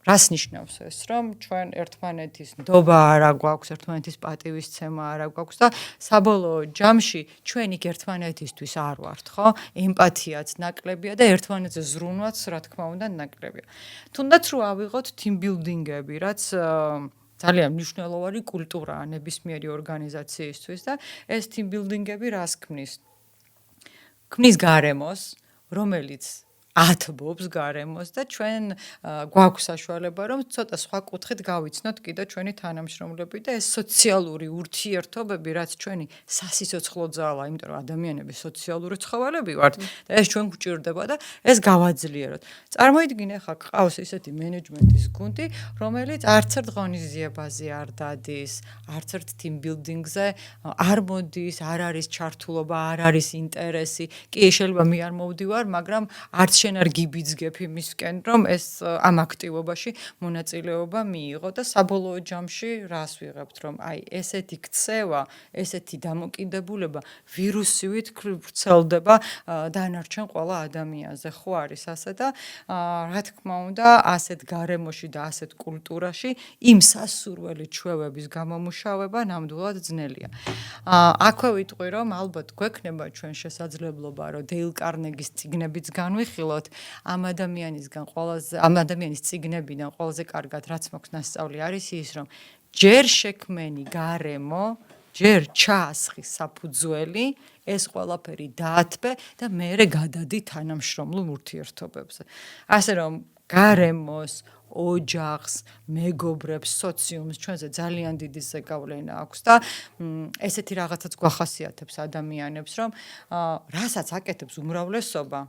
რას ნიშნავს ეს, რომ ჩვენ ერთმანეთის ნდობა არ გვაქვს, ერთმანეთის პატივისცემა არ გვაქვს და საბოლოო ჯამში ჩვენ იქ ერთმანეთისთვის არ ვართ, ხო? ემპათიაც ნაკლებია და ერთმანეთზე ზრუნვაც, რა თქმა უნდა, ნაკლებია. თუნდაც რო ავიღოთ team building-ები, რაც ძალიან მნიშვნელოვანი კულტურაა ნებისმიერი ორგანიზაციისთვის და ეს team building-ები რას ქმნის? ქმნის გარემოს, რომელიც ათბობს გარემოს და ჩვენ გვაქვს საშუალება რომ ცოტა სხვა კუთხით გავიცნოთ კიდე ჩვენი თანამშრომლები და ეს სოციალური ურთიერთობები, რაც ჩვენი სასიცოცხლო ძალა, იმიტომ რომ ადამიანები სოციალური ცხოველები ვართ და ეს ჩვენ გვჭირდება და ეს გავაძლიეროთ. წარმოიდგინე ხა ყავს ისეთი მენეჯმენტის გუნდი, რომელიც არც ერთ ღონისძიებაზე არ დადის, არც ერთ team building-ზე არ მოდის, არ არის ჩართულობა, არ არის ინტერესი. კი, შეიძლება მე არ მოვდივარ, მაგრამ არც შენ არ გიბიძგებ იმისკენ, რომ ეს ამ აქტივობაში მონაწილეობა მიიღო და საბოლოო ჯამში რას ვიღებთ, რომ აი ესეთი ქცევა, ესეთი დამოკიდებულება ვირუსივით ვრცელდება დანარჩენ ყველა ადამიანზე, ხო არის ასე და რა თქმა უნდა, ასეთ გარემოში და ასეთ კულტურაში იმ სასურველი ჩვევების გამომუშავება ნამდვილად ძნელია. აქვე ვიტყვი, რომ ალბათ გვექნება ჩვენ შესაძლებლობა, რომ დეილ კარნეგის წიგნებიც განვიხილოთ, ამ ადამიანის წიგნებიდან ყველაზე კარგად რაც მაქვს ნასწავლი არის ის, რომ ჯერ შექმენი გარემო, ჯერ ჩაასხი საფუძველი, ეს ყველაფერი დაათბე და მერე გადადი თანამშრომლულ ურთიერთობებზე. ასე რომ გარემოს, ოჯახს, მეგობრებს, სოციუმს ჩვენზე ძალიან დიდი ზეგავლენა აქვს და ესეთი რაღაცაც გვახასიათებს ადამიანებს, რომ რასაც აკეთებს უმრავლესობა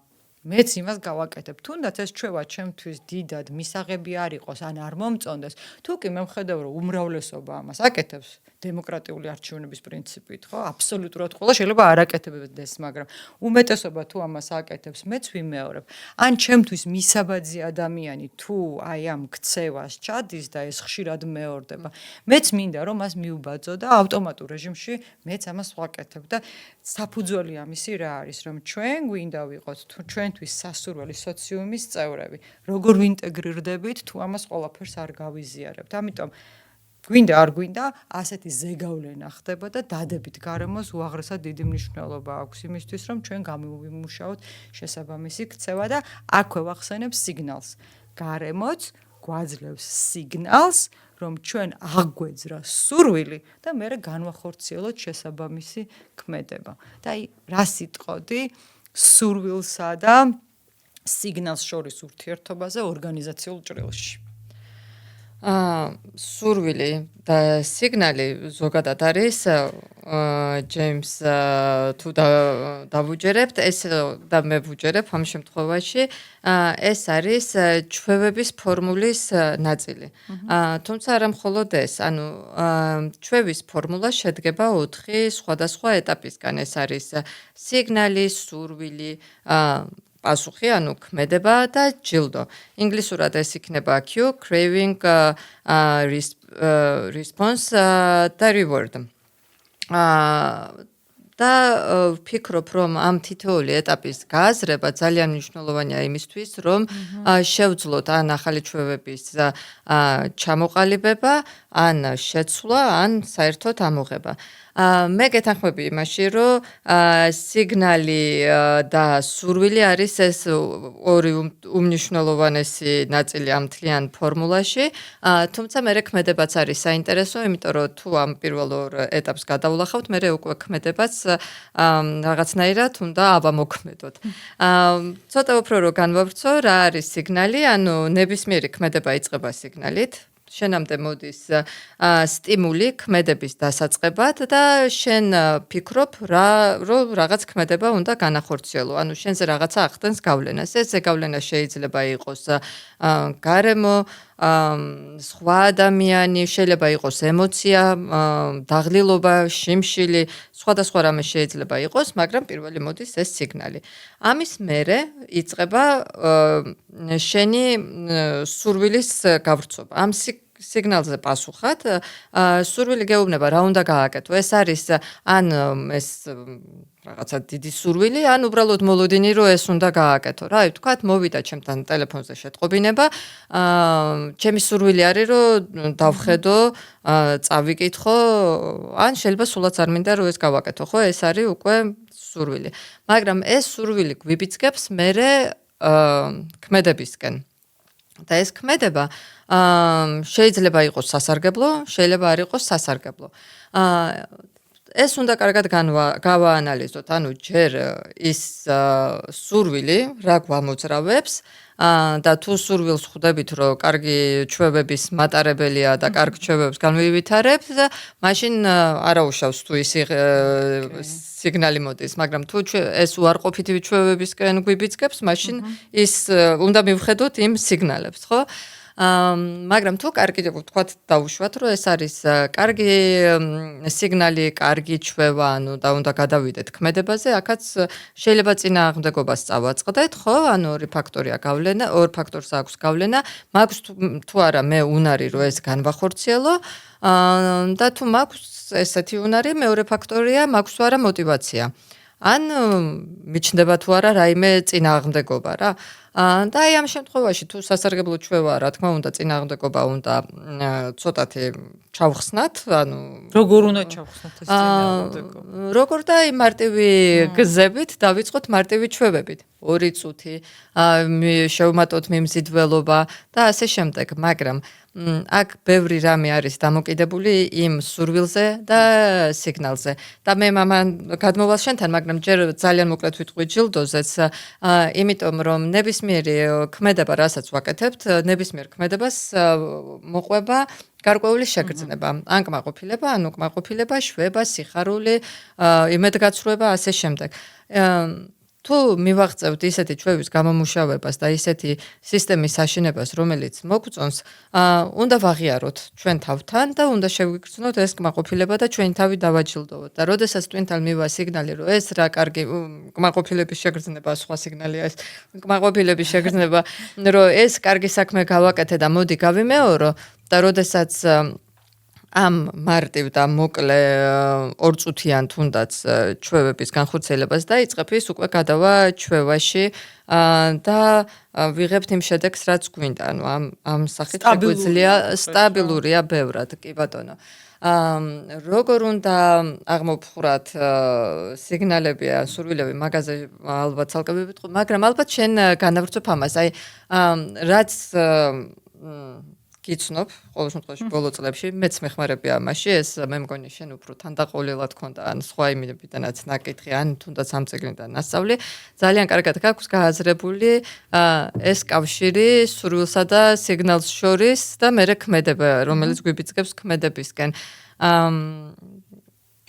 მეც იმას გავაკეთებ. თუნდაც ეს ჩვევა ჩემთვის დიდად მისაღები არ იყოს, ან არ მომწონდეს, თუ კი მე ვხედავ, რომ უმრავლესობა ამას აკეთებს დემოკრატიული არჩევნების პრინციპით, ხო? აბსოლუტურად ყველა შეიძლება არ აკეთებდეს, მაგრამ უმეტესობა თუ ამას აკეთებს, მეც ვიმეორებ. ან ჩემთვის მისაბაძი ადამიანი თუ აი ამ ქცევას ჩადის და ეს ხშირად მეორდება, მეც მინდა რომ მას მიუბაძო და ავტომატურ რეჟიმში მეც ამას ვაკეთებ და საფუძველი ამისი რა არის, რომ ჩვენ გვინდა ვიყოთ ჩვენთვის სასურველი სოციუმის წევრები, როგორ ვინტეგრირდებით თუ ამას ყველაფერს არ გავიზიარებთ. ამიტომ გვინდა არ გვინდა, ასეთი ზეგავლენა ხდება და დადებით გარემოს უაღრესად დიდი მნიშვნელობა აქვს იმისთვის, რომ ჩვენ გამოვიმუშაოთ შესაბამისი ქცევა და აქვე ვახსენებ სიგნალს. გარემოც გვაძლევს სიგნალს, რომ ჩვენ აღვეძრა სურვილი და მერე განვახორციელოთ შესაბამისი ქმედება. და აი რა სიტყოდი სურვილსა და სიგნალს შორის ურთიერთობაზე ორგანიზაციულ ჭრილში. სურვილი და სიგნალი ზოგადად არის ჯეიმს თუ დავუჯერებთ ეს და მე ვუჯერებ ამ შემთხვევაში ეს არის ჩვევების ფორმულის ნაწილი. თუმცა არა მხოლოდ ეს, ანუ ჩვევის ფორმულა შედგება 4 სხვადასხვა ეტაპისგან. ეს არის სიგნალი, სურვილი, პასუხი, ანუ ქმედება და ჯილდო. ინგლისურად ეს იქნება cue, craving, response და reward. და ვფიქრობ, რომ ამ თითოეული ეტაპის გააზრება ძალიან მნიშვნელოვანია იმისთვის, რომ შევძლოთ ან ახალი ჩვევების ჩამოყალიბება, ან შეცვლა, ან საერთოდ ამოღება. მე გეთანხმები იმაში, რომ სიგნალი და სურვილი არის ეს ორი უმნიშვნელოვანესი ნაწილი ამ მთლიან ფორმულაში, თუმცა მერე ქმედებაც არის საინტერესო, იმიტომ რომ თუ ამ პირველ ორ ეტაპს გადავლახავთ, მერე უკვე ქმედებაც რაღაცნაირად უნდა ავამოქმედოთ. ცოტა უფრო რომ განვავრცო, რა არის სიგნალი, ანუ ნებისმიერი ქმედება იწყება სიგნალით. შენამდე მოდის სტიმული ქმედების დასაწყებად და შენ ფიქრობ რომ რაღაც ქმედება უნდა განახორციელო. ანუ შენზე რაღაცა ახდენს გავლენას. ეს ზეგავლენა შეიძლება იყოს გარემო, სხვა ადამიანი, შეიძლება იყოს ემოცია, დაღლილობა, შიმშილი, სხვადასხვა რამე შეიძლება იყოს, მაგრამ პირველი მოდის ეს სიგნალი. ამის მერე იწყება შენი სურვილის გავრცობა. ამ სიგნალზე პასუხად სურვილი გეუბნება რა უნდა გააკეთო. ეს არის ან ეს რაღაცა დიდი სურვილი, ან უბრალოდ მოლოდინი რომ ეს უნდა გააკეთო. რა, ვთქვათ, მოვიდა ჩემთან ტელეფონზე შეტყობინება, ჩემი სურვილი არის რომ დავხედო, წავიკითხო, ან შეიძლება სულაც არ მინდა რომ ეს გავაკეთო, ხო? ეს არის უკვე სურვილი. მაგრამ ეს სურვილი გვიბიძგებს მერე ქმედებისკენ. და ეს ქმედება შეიძლება იყოს სასარგებლო, შეიძლება არ იყოს სასარგებლო. ეს უნდა კარგად გავაანალიზოთ, ანუ ჯერ ის სურვილი რა გვამოძრავებს და თუ სურვილს ხვდებით, რომ კარგი ჩვევების მატარებელია და კარგ ჩვევებს განვივითარებს, მაშინ არაუშავს თუ ის სიგნალი მოდის, მაგრამ თუ ეს უარყოფითი ჩვევებისკენ გვიბიძგებს, მაშინ ის უნდა მივხედოთ იმ სიგნალებს, ხო? მაგრამ თუ კარგი ვთქვათ დავუშვათ, რომ ეს არის კარგი სიგნალი, კარგი ჩვევა, ანუ და უნდა გადავიდეთ ქმედებაზე, აქაც შეიძლება წინააღმდეგობას წავაწყდეთ, ხო? ანუ ორი ფაქტორია გავლენა, ორ ფაქტორს აქვს გავლენა, მაქვს თუ არა მე უნარი რომ ეს განვახორციელო, და თუ მაქვს ესეთი უნარი, მეორე ფაქტორია, მაქვს თუ არა мотиваცია. ან მიჩნდება თუ არა რაიმე წინააღმდეგობა რა. და აი ამ შემთხვევაში თუ სასარგებლო ჩვევა, რა თქმა უნდა, წინააღმდეგობა უნდა ცოტათი ჩავხსნათ, ანუ როგორ უნდა ჩავხსნათ ეს წინააღმდეგობა? როგორ და აი მარტივი გზებით დავიწყოთ მარტივი ჩვევებით. 2 წუთი, შევმატოთ მიმზიდველობა და ასე შემდეგ, მაგრამ აქ ბევრი რამე არის დამოკიდებული იმ სურვილზე და სიგნალზე. და მე მამან გადმოვალ შენთან, მაგრამ ჯერ ძალიან მოკლედ ვიტყვი ჯილდოზეც, იმიტომ რომ ნებისმიერი ქმედება, რასაც ვაკეთებთ, ნებისმიერ ქმედებას მოყვება გარკვეული შეგრძნება, ან კმაყოფილება, ან უკმაყოფილება, შვება, სიხარული, იმედგაცრუება, ასე შემდეგ. თუ მივაღწევთ ისეთი ჩვევის გამომუშავებას და ისეთი სისტემის აშენებას, რომელიც მოგწონს, უნდა ვაღიაროთ ჩვენ თავთან და უნდა შევიგრძნოთ ეს კმაყოფილება და ჩვენი თავი დავაჯილდოვოთ. და როდესაც twin-თან მივა სიგნალი, რომ ეს რა კარგი კმაყოფილების შეგრძნება, სხვა სიგნალია ეს კმაყოფილების შეგრძნება, რომ ეს კარგი საქმე გავაკეთე და მოდი გავიმეორო და როდესაც ამ მარტივ და მოკლე 2 წუთიან თუნდაც ჩვევების განხორციელებას დაიწყებ, ის უკვე გადავა ჩვევაში და ვიღებთ იმ შედეგს, რაც გვინდა. ანუ ამ სახით შეგვიძლია სტაბილურია ბევრად, კი ბატონო. როგორ უნდა აღმოფხვრათ სიგნალები ან სურვილები, მაგაზე ალბათ ცალკე ვიტყვი, მაგრამ ალბათ შენ განავრცობ ამას. აი რაც გიცნობ, ყოველ შემთხვევაში ბოლო წლებში მეც მეხმარებია ამაში, ეს მე მგონი შენ უფრო თანდაყოლილად ქონდა ან სხვა იმებიდანაც ნაკითხი, ან თუნდაც ამ წიგნიდან მასწავლი, ძალიან კარგად გაქვს გააზრებული ეს კავშირი სურვილსა და სიგნალს შორის და მერე ქმედება, რომელიც გვიბიძგებს ქმედებისკენ.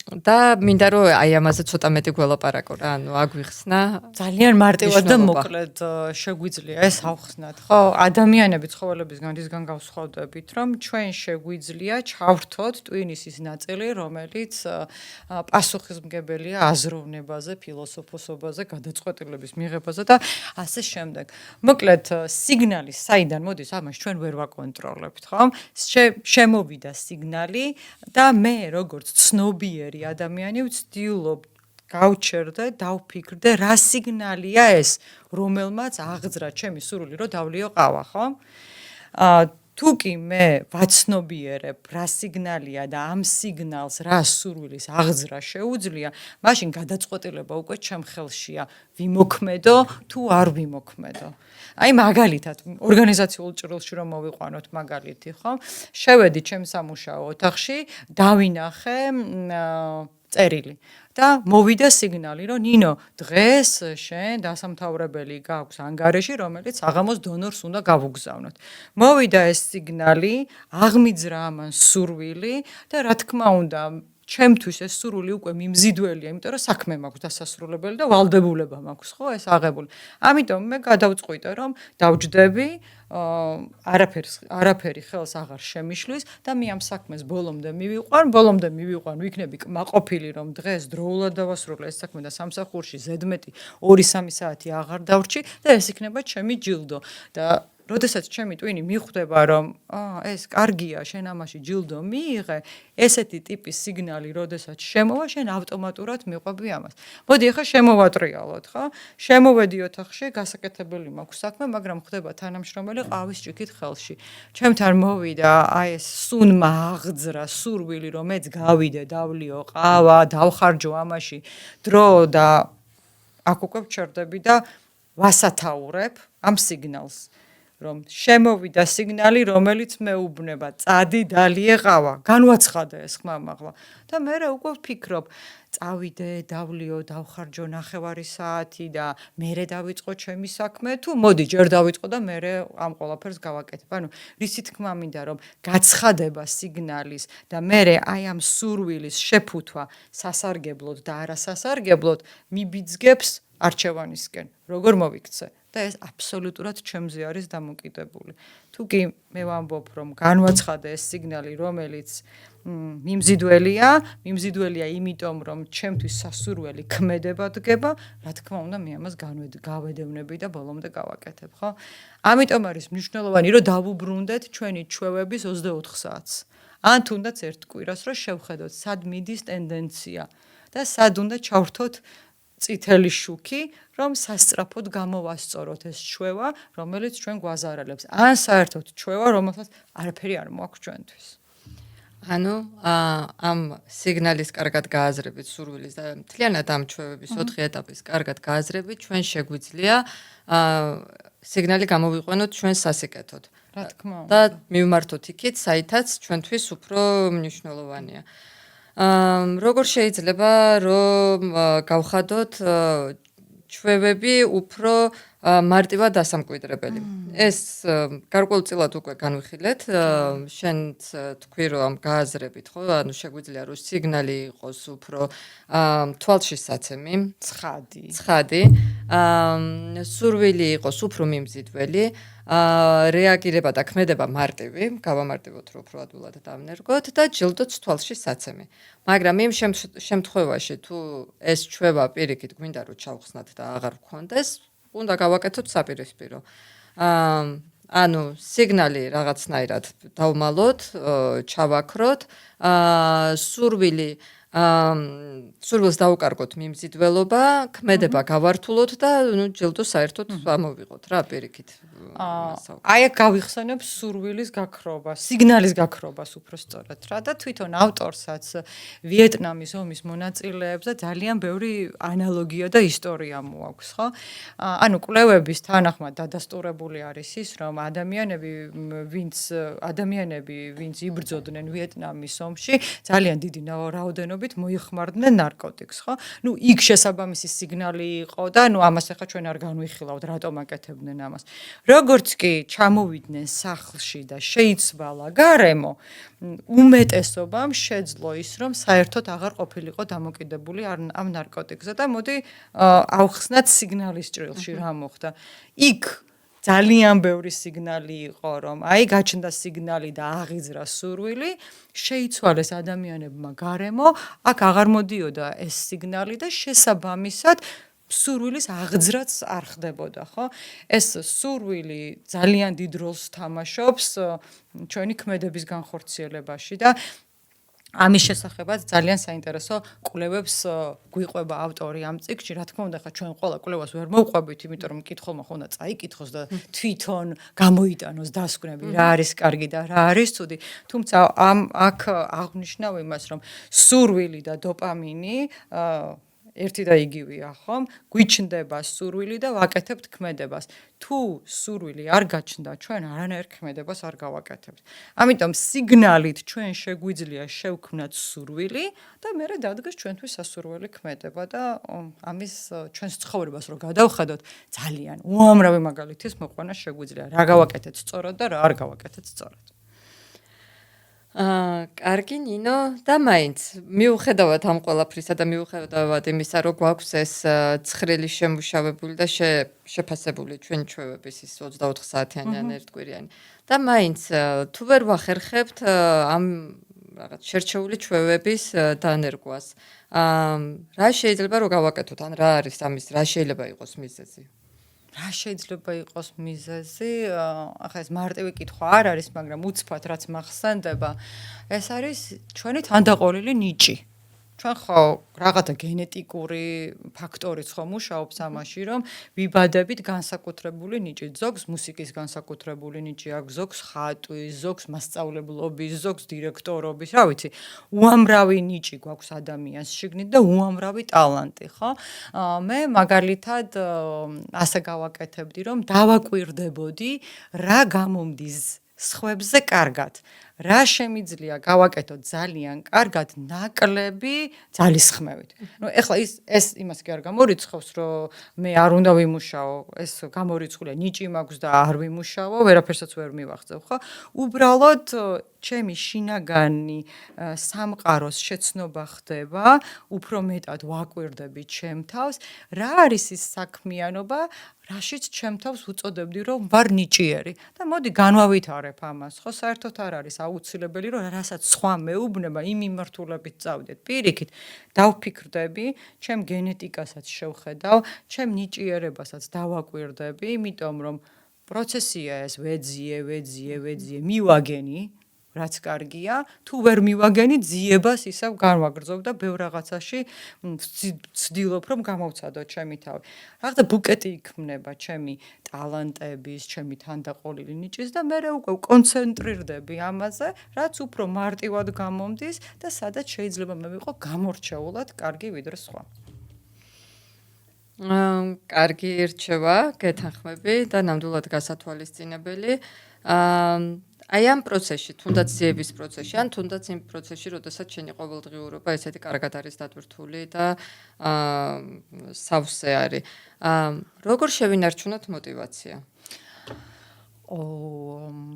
და მინდა რომ აი ამაზე ცოტა მეტი გველაპარაკო რა, ანუ აგვიხსნა. ძალიან მარტივად და მოკლედ შეგვიძლია ეს ავხსნათ, ხო? ადამიანები ცხოველებისგან ისგან გავსხვავდებით, რომ ჩვენ შეგვიძლია ჩავრთოთ ტვინის ის ნაწილი, რომელიც პასუხისმგებელია აზროვნებაზე, ფილოსოფოსობაზე, გადაწყვეტილების მიღებაზე და ასე შემდეგ. მოკლედ სიგნალი საიდან მოდის, ამას ჩვენ ვერ ვაკონტროლებთ, ხო? შემოვიდა სიგნალი და მე როგორც ცნობიერი ადამიანი ვცდილობ გავჩერდე, დავფიქრდე, რა სიგნალია ეს, რომელმაც აღძრა ჩემი სურვილი, რომ დავლიო ყავა, ხო? თუ კი მე ვაცნობიერებ, რა სიგნალია და ამ სიგნალს რა სურვილის აღძრა შეუძლია, მაშინ გადაწყვეტილება უკვე ჩემ ხელშია, ვიმოქმედო თუ არ ვიმოქმედო. აი მაგალითად, ორგანიზაციულ ჭრილში რომ მოვიყვანოთ მაგალითი, ხო? შევედი ჩემ სამუშაო ოთახში, დავინახე წერილი და მოვიდა სიგნალი, რომ ნინო, დღეს შენ დასამთავრებელი გაქვს ანგარიში, რომელიც აღამოს დონორს უნდა გავუგზავნოთ. მოვიდა ეს სიგნალი, აღმიძრა ამან სურვილი და რა თქმა უნდა, ჩემთვის ეს სურვილი უკვე მიმზიდველია, იმიტომ რომ საქმე მაქვს დასასრულებელი და ვალდებულება მაქვს, ხო, ეს აღებული. ამიტომ მე გადავწყვიტე, რომ დავჯდები, არაფერი ხელს აღარ შემიშლის და მე ამ საქმეს ბოლომდე მივიყვან, ვიქნები კმაყოფილი, რომ დღეს დროულად დავასრულე ეს საქმე და სამსახურში ზედმეტი 2-3 საათი აღარ დავრჩი და ეს იქნება ჩემი ჯილდო და როდესაც ჩემი ტვინი მიხვდება, რომ ეს კარგია, შენ ამაში ჯილდო მიიღე, ესეთი ტიპის სიგნალი, როდესაც შემოვა, შენ ავტომატურად მიყვები ამას. მოდი ახლა შემოვატრიალოთ, ხო? შემოვედი ოთახში, გასაკეთებელი მაქვს საქმე, მაგრამ ხდება თანამშრომელი ყავის ჭიქით ხელში. ჩემთან მოვიდა აი ეს სუნმა აღძრა სურვილი, რომ მეც გავიდე, დავლიო ყავა, დავხარჯო ამაში დრო და აქ უკვე ვჩერდები და ვასათაურებ ამ სიგნალს. რომ შემოვიდა სიგნალი, რომელიც მეუბნება, წადი დალიე ყავა, განვაცხადე ეს ხმამაღლა და მე უკვე ვფიქრობ, წავიდე, დავლიო, დავხარჯო 9 საათი და მერე დავიწყო ჩემი საქმე, თუ მოდი ჯერ დავიწყო და მერე ამ ყველაფერს გავაკეთებ. ანუ რისი თქმა მინდა, რომ გაცხადება სიგნალის და მერე აი ამ სურვილის შეფუთვა სასარგებლოდ და არასასარგებლოდ მიბიძგებს არჩევანისკენ როგორ მოვიქცე და ეს აბსოლუტურად ჩემზე არის დამოკიდებული. თუ კი მე ვამბობ, რომ განვაცხადე ეს სიგნალი, რომელიც მიმზიდველია იმიტომ, რომ ჩემთვის სასურველი ქმედება დგება, რა თქმა უნდა, მე ამას გავედევნები და ბოლომდე გავაკეთებ, ხო? ამიტომ არის მნიშვნელოვანი, რომ დავუბრუნდეთ ჩვენი ჩვევების 24 საათს. ან თუნდაც ერთ კვირას, რომ შევხედოთ, სად მიდის ტენდენცია და სად უნდა ჩავრთოთ წითელი შუქი, რომ სასწრაფოდ გამოვასწოროთ ეს ჩვევა, რომელიც ჩვენ გვაზარალებს. ან საერთოდ ჩვევა, რომელსაც არაფერი არ მოაქვს ჩვენთვის. ანუ ამ სიგნალის კარგად გააზრებით სურვილის და მთლიანად ამ ჩვევების 4 ეტაპის კარგად გააზრებით ჩვენ შეგვიძლია სიგნალი გამოვიყვანოთ ჩვენ სასიკეთოდ. რა თქმა უნდა. და მივმართოთ იქით, საითაც ჩვენთვის უფრო მნიშვნელოვანია. როგორ შეიძლება რომ გავხადოთ ჩვევები უფრო მარტივად დასამკვიდრებელი. ეს გარკვეულწილად უკვე განვიხილეთ, შენც თქვი რომ გააზრებით, ხო? ანუ შეგვიძლია რომ სიგნალი იყოს უფრო თვალშისაცემი, ცხადი, სურვილი იყოს უფრო მიმზიდველი, რეაგირება და ქმედება მარტივი, გავამარტივოთ რომ უფრო ადვილად დავნერგოთ და ჯილდოც თვალშისაცემი. მაგრამ იმ შემთხვევაში თუ ეს ჩვევა პირიქით გვინდა რომ ჩავხსნათ და აღარ გქონდეს, უნდა გავაკეთოთ საპირისპირო. ანუ სიგნალი რაღაცნაირად დავმალოთ, ჩავაქროთ, სურვილს დავუკარგოთ მიმზიდველობა, ქმედება გავართულოთ და ჯილდო საერთოდ ამოვიღოთ რა პირიქით. აი აქ გავიხსენებ სურვილის გაქრობას, სიგნალის გაქრობას უფრო სწორად რა და თვითონ ავტორსაც ვიეტნამის ომის მონაწილეებს და ძალიან ბევრი ანალოგია და ისტორია მოაქვს, ხო? ანუ კვლევების თანახმად დადასტურებული არის ის, რომ ადამიანები, ვინც იბრძოდნენ ვიეტნამის ომში, ძალიან დიდი რაოდენობით მოიხმარდნენ ნარკოტიკს, ხო? ნუ იქ შესაბამისი სიგნალი იყო და ნუ ამას ახლა ჩვენ არ განვიხილავთ, რატომ აკეთებდნენ ამას. როგორც კი ჩამოვიდნენ სახლში და შეიცვალა გარემო, უმეტესობამ შეძლო ის, რომ საერთოდ აღარ ყოფილიყო დამოკიდებული ამ ნარკოტიკზე და მოდი ავხსნათ სიგნალის ჭრილში რა მოხდა. იქ ძალიან ბევრი სიგნალი იყო, რომ აი გაჩნდა სიგნალი და აღიძრა სურვილი, შეიცვალეს ადამიანებმა გარემო, აქ აღარ მოდიოდა ეს სიგნალი და შესაბამისად სურვილის აღძრაც არ ხდებოდა, ხო? ეს სურვილი ძალიან დიდ როლს თამაშობს ჩვენი ქმედების განხორციელებაში და ამის შესახებაც ძალიან საინტერესო კვლევებს გვიყვება ავტორი ამ წიგნში. რა თქმა უნდა, ხა ჩვენ ყველა კვლევას ვერ მოვყვებით, იმიტომ რომ მკითხველმა ხონდა წაიკითხოს და თვითონ გამოიტანოს დასკვნები, რა არის კარგი და რა არის ცუდი. თუმცა აქ აღნიშნავ იმას, რომ სურვილი და დოპამინი ერთი და იგივეა, ხომ? გვიჩნდება სურვილი და ვაკეთებთ ქმედებას. თუ სურვილი არ გაჩნდა, ჩვენ არანაირ ქმედებას არ გავაკეთებთ. ამიტომ სიგნალით ჩვენ შეგვიძლია შევქმნათ სურვილი და მერე დადგეს ჩვენთვის სასურველი ქმედება და ამის ჩვენს ცხოვრებას რო გადავხედოთ, ძალიან უამრავი მაგალითის მოყვანა შეგვიძლია. რა გავაკეთეთ სწორად და რა არ გავაკეთეთ სწორად. კარგი ნინო და მაინც მიუხედავად ამ ყველაფრისა და მიუხედავად იმისა, რომ გვაქვს ეს ცხრილი შემუშავებული და შეფასებული ჩვენი ჩვევების ის 24 საათიანი ან ერთკვირიანი და მაინც თუ ვერ ვახერხებთ ამ რაღაც შერჩეული ჩვევების დანერგვას, რა შეიძლება რომ გავაკეთოთ, ან რა არის ამის, რა შეიძლება იყოს მიზეზი? რა შეიძლება იყოს მიზეზი? ახლა ეს მარტივი კითხვა არ არის, მაგრამ უცბად რაც მახსენდება, ეს არის ჩვენი თანდაყოლილი ნიჭი. ჩვენ ხო რაღაცა გენეტიკური ფაქტორიც ხო მუშაობს ამაში, რომ ვიბადებით განსაკუთრებული ნიჭი. ზოგს მუსიკის განსაკუთრებული ნიჭი აქვს, ზოგს ხატვის, ზოგს მასწავლებლობის, ზოგს დირექტორობის, რა ვიცი, უამრავი ნიჭი გვაქვს ადამიანს შიგნით და უამრავი ტალანტი, ხო? მე მაგალითად ასე გავაკეთებდი, რომ დავაკვირდებოდი, რა გამომდის სხვებზე კარგად. რა შემიძლია გავაკეთოთ ძალიან კარგად ნაკლები ძალისხმევით. ნუ ეხლა ეს იმას კი არ გამორიცხავს, რომ მე არ უნდა ვიმუშაო, ეს გამორიცხულია, ნიჭი მაქვს და არ ვიმუშაო, ვერაფერსაც ვერ მივახცევ, ხო? უბრალოდ ჩემი შინაგანი სამყაროს შეცნობა ხდება, უფრო მეტად ვაკვირდები ჩემ თავს, რა არის ის საქმიანობა, რაშიც ჩემ თავს უწოდებდი, რომ ვარ ნიჭიერი და მოდი განვავითარებ ამას, ხო, საერთოდ არ არის აუცილებელი, რომ რასაც სხვა მეუბნება, იმ მიმართულებით წავიდეთ. პირიქით, დავფიქრდები, ჩემ გენეტიკასაც შევხედავ, ჩემ ნიჭიერებასაც დავაკვირდები, იმიტომ რომ პროცესია ეს ვეძიე, მივაგენი რაც კარგია, თუ ვერ მივაგენი ძიებას ისევ განვაგრძობ და ბევრ რაღაცაში ვცდილობ რომ გამოვცადო ჩემი თავი. რაღაცა ბუკეტი იქმნება ჩემი ტალანტების, ჩემი თანდაყოლილი ნიჭის და მე უკვე კონცენტრირდები ამაზე, რაც უფრო მარტივად გამომდის და სადაც შეიძლება მე ვიყო გამორჩეულად კარგი ვიდრე სხვა. კარგი რჩევა, გეთანხმები და ნამდვილად გასათვალისწინებელი. აი ამ პროცესში, თუნდაც ძიების პროცესში, ან თუნდაც იმ პროცესში, როდესაც შენი ყოველდღიურობა ესეთი კარგად არის დატვირთული და სავსე არის. როგორ შევინარჩუნოთ მოტივაცია?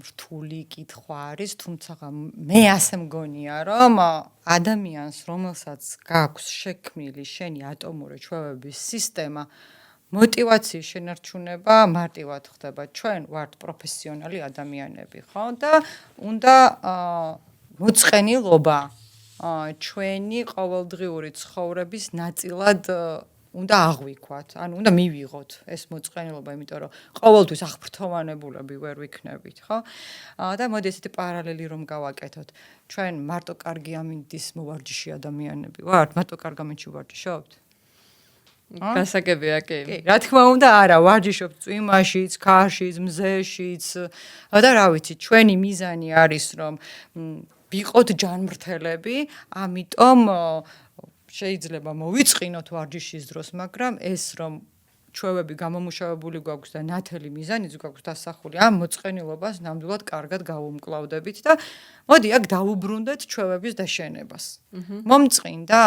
რთული კითხვა არის, თუმცა მე ასე მგონია, რომ ადამიანს, რომელსაც გაქვს შექმნილი შენი ატომური ჩვევების სისტემა, მოტივაციის შენარჩუნება მარტივად ხდება. ჩვენ ვართ პროფესიონალი ადამიანები, ხო? და უნდა მოწყენილობა ჩვენი ყოველდღიური ცხოვრების ნაწილად უნდა აღვიქვათ, ანუ უნდა მივიღოთ ეს მოწყენილობა, იმიტომ რომ ყოველთვის აღფრთოვანებულები ვერ ვიქნებით, ხო? და მოდი ესეთი პარალელი რომ გავაკეთოთ. ჩვენ მარტო კარგი ამინდის მოვარჯიში ადამიანები ვართ, მარტო კარგ ამინდში ვარჯიშობთ? გასაგებია, კი. კი, რა თქმა უნდა, არა, ვარჯიშობთ წვიმაშიც, ქარშიც, მზეშიც და რა ვიცი, ჩვენი მიზანი არის რომ ვიყოთ ჯანმრთელები, ამიტომ შეიძლება მოვიწყინოთ ვარჯიშის დროს, მაგრამ ეს რომ ჩვევები გამომუშავებული გვაქვს და ნათელი მიზანიც გვაქვს დასახული, ამ მოწყენილობას ნამდვილად კარგად გავუმკლავდებით და მოდი აქ დავუბრუნდეთ ჩვევების დაშენებას. მომწყინდა?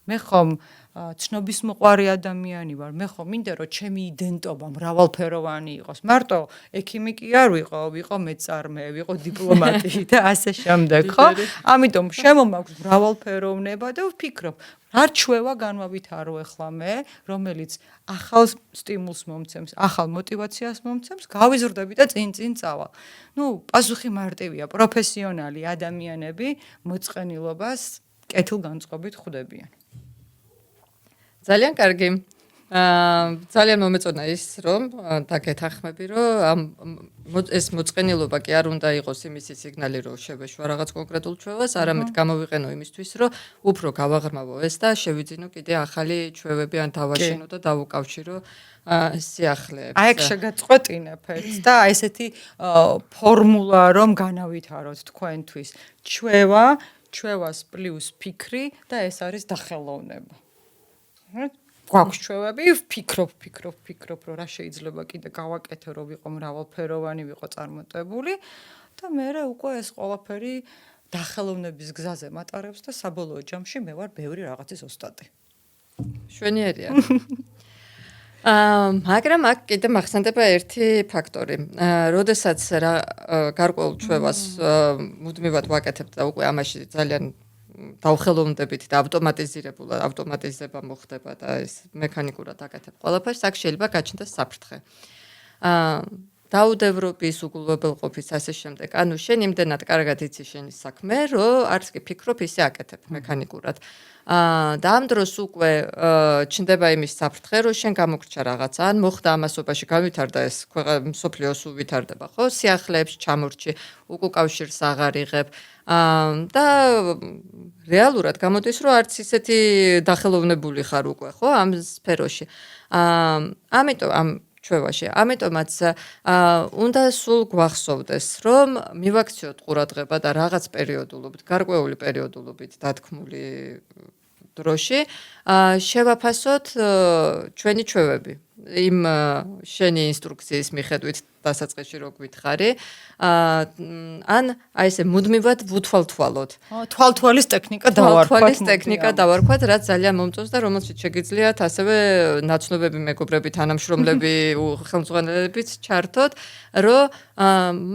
მე ხომ ცნობის მოყვარე ადამიანი ვარ, მე ხომ მინდა რომ ჩემი იდენტობა მრავალფეროვანი იყოს. მარტო ექიმი კი არ ვიყო მეწარმე, ვიყო დიპლომატი და ასე შემდეგ, ხო? ამიტომ შემომაქვს მრავალფეროვნება და ვფიქრობ, რა ჩვევა განვავითარო ახლა მე, რომელიც ახალ სტიმულს მომცემს, ახალ მოტივაციას მომცემს, გავიზრდები და წინ წავალ. ნუ, პასუხი მარტივია, პროფესიონალი ადამიანები მოწყენილობას კეთილგანწყობით ხვდებიან. ძალიან კარგი. ძალიან მომეწონა ის, რომ დაგეთანხმები, რომ ეს მოწყენილობა კი არ უნდა იყოს იმისი სიგნალი, რომ შევეშვა რაღაც კონკრეტულ ჩვევას, არამედ გამოვიყენო იმისთვის, რომ უფრო გავაღრმავო ეს და შევიძინო კიდე ახალი ჩვევები ან დავაშენო და დავუკავშირო სიახლეებს. აი ეგ შეგაწყვეტინებ ერთს და ესეთი ფორმულა რომ განავითაროთ თქვენთვის. ჩვევას პლუს ფიქრი და ეს არის დახელოვნება. გვაქვს ჩვევები, ვფიქრობ, რომ რა შეიძლება კიდე გავაკეთო, რომ ვიყო მრავალფეროვანი, ვიყო წარმატებული და მერე უკვე ეს ყველაფერი დახელოვნების გზაზე მატარებს და საბოლოო ჯამში მე ვარ ბევრი რაღაცის ოსტატი. შვენიერია. მაგრამ აქ კიდე მახსენდება ერთი ფაქტორი. როდესაც გარკვეულ ჩვევას მუდმივად ვაკეთებ და უკვე ამაში ძალიან დავხელოვნდებით და ავტომატიზება მოხდება და ეს მექანიკურად აკეთებ ყველაფერს, აქ შეიძლება გაჩნდეს საფრთხე. დაუდევრობის, უგულვებელყოფის ასე შემდეგ. ანუ შენ იმდენად კარგად იცი შენი საქმე, რომ არც კი ფიქრობ ისე აკეთებ მექანიკურად. და ამ დროს უკვე ჩნდება იმის საფრთხე, რომ შენ გამოგრჩა რაღაცა, ან მოხდა ამასობაში გავითარდა ეს მსოფლიოს უვითარდება, ხო? სიახლეებს ჩამორჩი, უკავშირს აღარ იღებ. და რეალურად გამოდის, რომ არც ისეთი დახელოვნებული ხარ უკვე, ხო, ამ სფეროში. ამიტომ ამ ჩვევაში, ამიტომაც უნდა სულ გვახსოვდეს, რომ მივაქციოთ ყურადღება და რაღაც პერიოდულობით, გარკვეული პერიოდულობით დათქმული დროში, შევაფასოთ ჩვენი ჩვევები. იმ შენი ინსტრუქციის მიხედვით დასაწყისში რო გითხარი, ან აი ესე მუდმივად ვუთვალთვალოთ. თვალთვალის ტექნიკა დავარქვათ. თვალთვალის ტექნიკა დავარქვათ, რაც ძალიან მომწონს და რომელშიც შეგიძლიათ ასევე ნაცნობები მეგობრები, თანამშრომლები, ხელმძღვანელებიც ჩართოთ, რომ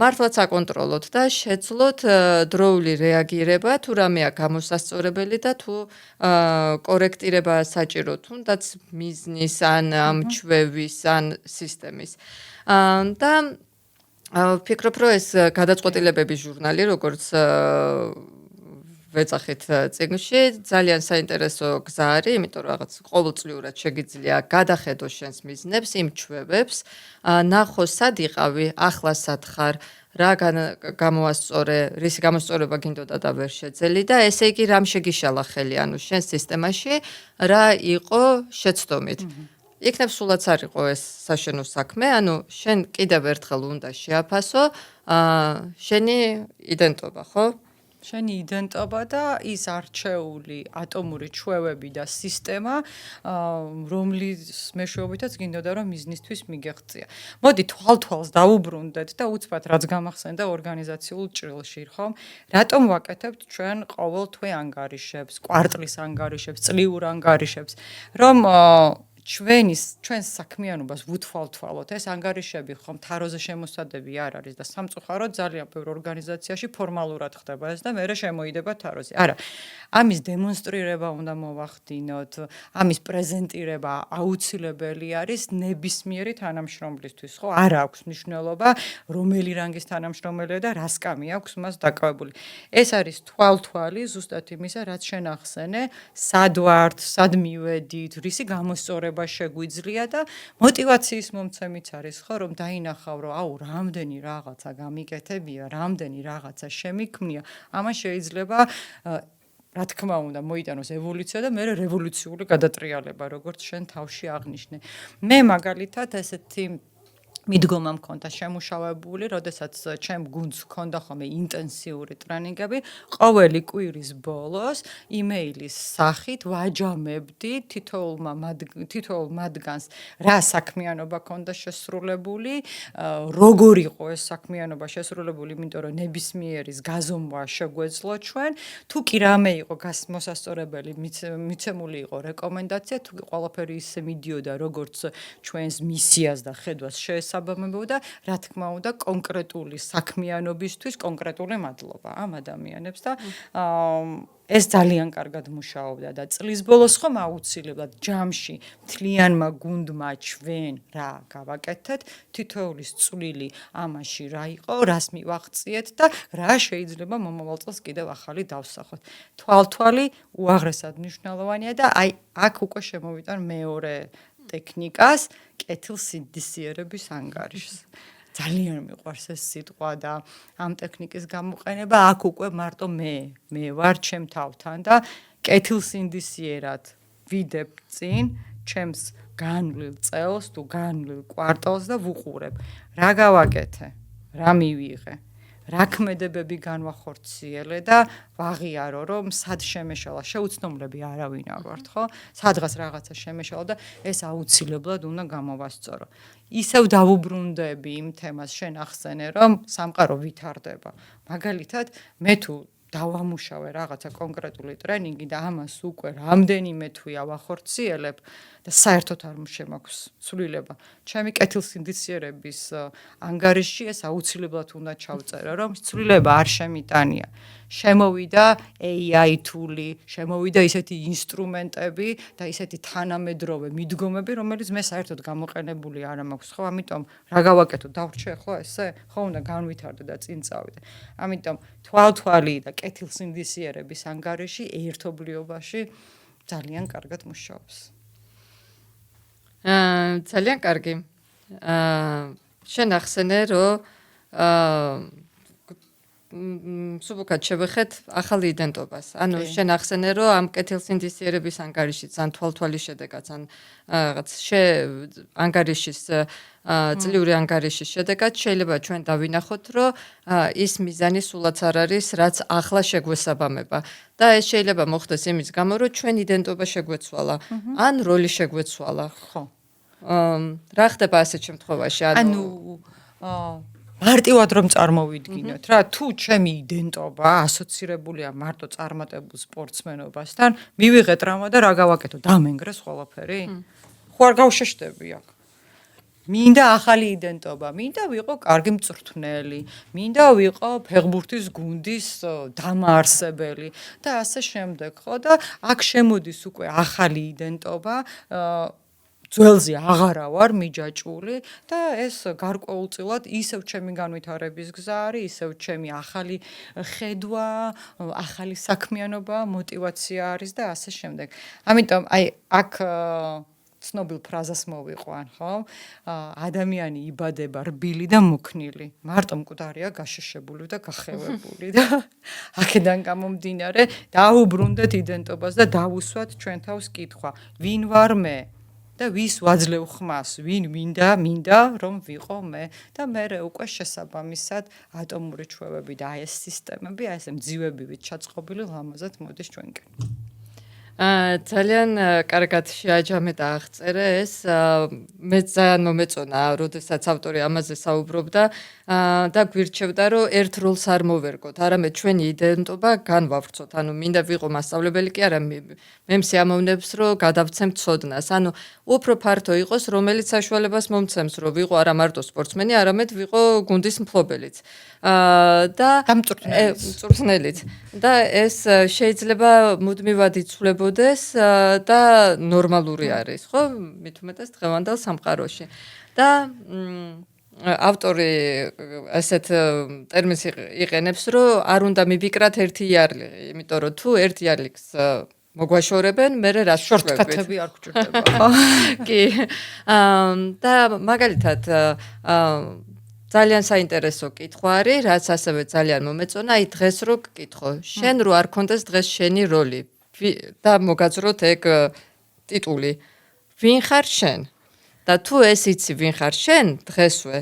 მართლაც აკონტროლოთ და შეძლოთ დროული რეაგირება, თუ რამეა გამოსასწორებელი და თუ კორექტირება საჭირო, თუნდაც მიზნის ან ამჩვევის ან სისტემის. და ვფიქრობ, რომ ეს გადაწყვეტილებების ჟურნალი, როგორც ვეძახით წიგნში, ძალიან საინტერესო გზა არის, იმიტომ რომ რაღაც ყოველწლიურად შეგიძლია გადახედო შენს მიზნებს, იმ ჩვევებს, ნახო სად იყავი, ახლა სად ხარ, რა გამოასწორე, რისი გამოსწორება გინდოდა და ვერ შეძელი და ესე იგი რამ შეგიშალა ხელი, ანუ შენ სისტემაში რა იყო შეცდომით. იქნებ სულაც არ იყო ეს საშენო საქმე, ანუ შენ კიდევ ერთხელ უნდა შეაფასო შენი იდენტობა, ხო? შენი იდენტობა და ის არჩეული ატომური ჩვევები და სისტემა, რომლის მეშვეობითაც გინდოდა რომ მიზნისთვის მიგეღწია. მოდი თვალთვალს დავუბრუნდეთ და უცბად რაც გამახსენდა ორგანიზაციულ ჭრილში, ხომ? რატომ ვაკეთებთ ჩვენ ყოველ თვე ანგარიშებს, კვარტლის ანგარიშებს, წლიურ ანგარიშებს, რომ ჩვენს საქმიანობას ვუთვალთვალოთ. ეს ანგარიშები ხომ თაროზე შემოსადები არ არის და სამწუხაროდ ძალიან ბევრ ორგანიზაციაში ფორმალურად ხდება ეს და მერე შემოიდება თაროზე. არა, ამის დემონსტრირება უნდა მოვახდინოთ, ამის პრეზენტირება აუცილებელი არის ნებისმიერი თანამშრომლისთვის, ხო? არ აქვს მნიშვნელობა, რომელი რანგის თანამშრომელია და რა სკამი აქვს მას დაკავებული. ეს არის თვალთვალი ზუსტად იმისა, რაც შენ ახსენე, სად ვართ, სად მივედით, რისი გამოსწორება შეგვიძლია და мотиваციის მომცემიც არის ხო რომ დაინახავ რომ აუ რამდენი რაღაცა გამიკეთებია, რამდენი რაღაცა შემიქმნია, ამან შეიძლება რა თქმა უნდა მოიტანოს ევოლუცია და მე რევოლუციური გადატრიალება როგორც შენ თავში აღნიშნე. მე მაგალითად ესეთი მიდგომა მქონდა შემუშავებული, როდესაც ჩემ გუნდს ჰქონდა ხოლმე ინტენსიური ტრენინგები, ყოველი კვირის ბოლოს იმეილის სახით ვაჯამებდი თითოეულ მათგანს რა საქმიანობა ჰქონდა შესრულებული, როგორ იყო ეს საქმიანობა შესრულებული, იმიტომ რომ ნებისმიერის გაზომვა შეგვეძლო ჩვენ, თუ კი რამე იყო მოსასწორებელი, მიცემული იყო რეკომენდაცია, თუ კი ყველაფერი ისე მიდიოდა, როგორც ჩვენს მისიას და ხედვას საბამებოდა, რა თქმა უნდა, კონკრეტული საქმიანობისთვის კონკრეტული მადლობა ამ ადამიანებს და ეს ძალიან კარგად მუშაობდა და წლის ბოლოს ხომ აუცილებლად ჯამში მთლიანმა გუნდმა ჩვენ რა გავაკეთეთ, თითოეულის წვლილი ამაში რა იყო, რას მივაღწიეთ და რა შეიძლება მომავალ წელს კიდევ ახალი დავსახოთ. თვალთვალი უაღრესად მნიშვნელოვანია და აი აქ უკვე შემოვიტან მეორე ტექნიკას, კეთილსინდისიერების ანგარიშს. ძალიან მიყვარს ეს სიტყვა და ამ ტექნიკის გამოყენება, აქ უკვე მარტო მე ვარ ჩემ თავთან და კეთილსინდისიერად ვიდებ წინ ჩემს განვლილ წელს თუ განვლილ კვარტალს და ვუყურებ. რა გავაკეთე? რა მივიღე? რა ქმედებები განვახორციელე და ვაღიარო რომ სად შემეშალა შეუცნობლები არავინ არ ვართ ხო სადღაც რაღაცა შემეშალა და ეს აუცილებლად უნდა გამოვასწორო ისევ დავუბრუნდები იმ თემას შენ ახსენე რომ სამყარო ვითარდება მაგალითად მე თუ დავამუშავე რაღაცა კონკრეტული ტრენინგი და ამას უკვე რამდენიმე თვე ავახორციელებ და საერთოდ არ შემაქვს ცვლილება. ჩემი კეთილსინდისიერების ანგარიში ეს აუცილებლად უნდა ჩავწერო, რომ ცვლილება არ შემიტანია. შემოვიდა AI თული, შემოვიდა ისეთი ინსტრუმენტები და ისეთი თანამედროვე მიდგომები, რომელიც მე საერთოდ გამოყენებული არ მაქვს, ხო? ამიტომ რა გავაკეთო? დავრჩე ხო ესე? ხო უნდა განვითარდე და წინ წავიდე. ამიტომ თვალთვალი და კეთილსინდისიერების ანგარიში ერთობლიობაში ძალიან კარგად მუშაობს. ძალიან კარგი. შენ ახსენე, რომ სუბუქად შევეხეთ ახალი იდენტობას. ანუ შენ ახსენე, რომ ამ კეთილსინდისიერების ანგარიშიც, ან თვალთვალის შედეგაც, ან რაღაც ანგარიშის წლიური ანგარიშის შედეგად შეიძლება ჩვენ დავინახოთ, რომ ის მიზანი სულაც არ არის, რაც ახლა შეგვესაბამება. და ეს შეიძლება მოხდეს იმის გამო, რომ ჩვენ იდენტობა შეგვეცვალა, ან როლი შეგვეცვალა. ხო. რა ხდება ასეთ შემთხვევაში? ანუ მარტივად რომ წარმოვიდგინოთ რა, თუ ჩემი იდენტობა ასოცირებულია მარტო წარმატებულ სპორტსმენობასთან, მივიღეთ რამა და რა გავაკეთო? დამენგრეს ყველაფერი? ხო არ გავშეშდები აქ. მინდა ახალი იდენტობა, მინდა ვიყო კარგი მწვრთნელი, მინდა ვიყო ფეხბურთის გუნდის დამაარსებელი და ასე შემდეგ, ხო და აქ შემოდის უკვე ახალი იდენტობა, ძველზე აღარა ვარ მიჯაჭვული და ეს გარკვეულწილად ისევ ჩემი განვითარების გზა არის, ისევ ჩემი ახალი ხედვა, ახალი საქმიანობა, мотивация არის და ასე შემდეგ. ამიტომ აი აქ ცნობილ ფრაზას მოვიყვან, ხო? ადამიანი იბადება რბილი და მოქნილი. მარტო მკვდარია გაშეშებული და გახევებული და აქედან გამომდინარე დაუბრუნდეთ იდენტობას და დავუსვათ ჩვენ თავს კითხვა, ვინ ვარ მე? და ვის ვაძლევ ხმას, ვინ მინდა რომ ვიყო მე და მე უკვე შესაბამისად ატომური ჩვევები და ეს სისტემები, აი ეს მძივებივით ჩაწყობილი ლამაზად მოდის ჩვენკენ. ძალიან კარგად შეაჯამე და აღწერე ეს. მე ძალიან მომეწონა, როდესაც ავტორი ამაზე საუბრობდა და გვირჩევდა, რომ ერთ როლს არ მოვერგოთ, არამედ ჩვენი იდენტობა განვავრცოთ. ანუ მინდა ვიყო მასწავლებელი კი არა, მე მსიამოვნებს, რომ გადავცემ ცოდნას. ანუ უფრო ფართო იყოს, რომელიც საშუალებას მომცემს, რომ ვიყო არა მარტო სპორტსმენი, არამედ ვიყო გუნდის მფლობელიც. და მწვრთნელიც. და ეს შეიძლება მუდმივად იცვლებოდეს და ნორმალური არის, ხო? მით უმეტეს დღევანდელ სამყაროში. და ავტორი ასეთ ტერმინს იყენებს, რომ არ უნდა მივიკრათ ერთი იარლი, იმიტომ რომ თუ ერთ იარლს მოგვაშორებენ, მე რა შორტკათები არ გჭირდება, ხო? კი. და მაგალითად ძალიან საინტერესო კითხვა არის, რაც ასევე ძალიან მომეწონა, აი დღეს რო გკითხო, შენ რო არ კონდეს დღეს შენი როლი და მოგაძროთ ეგ ტიტული. ვინ ხარ შენ? და თუ ეს იცი ვინ ხარ შენ დღესვე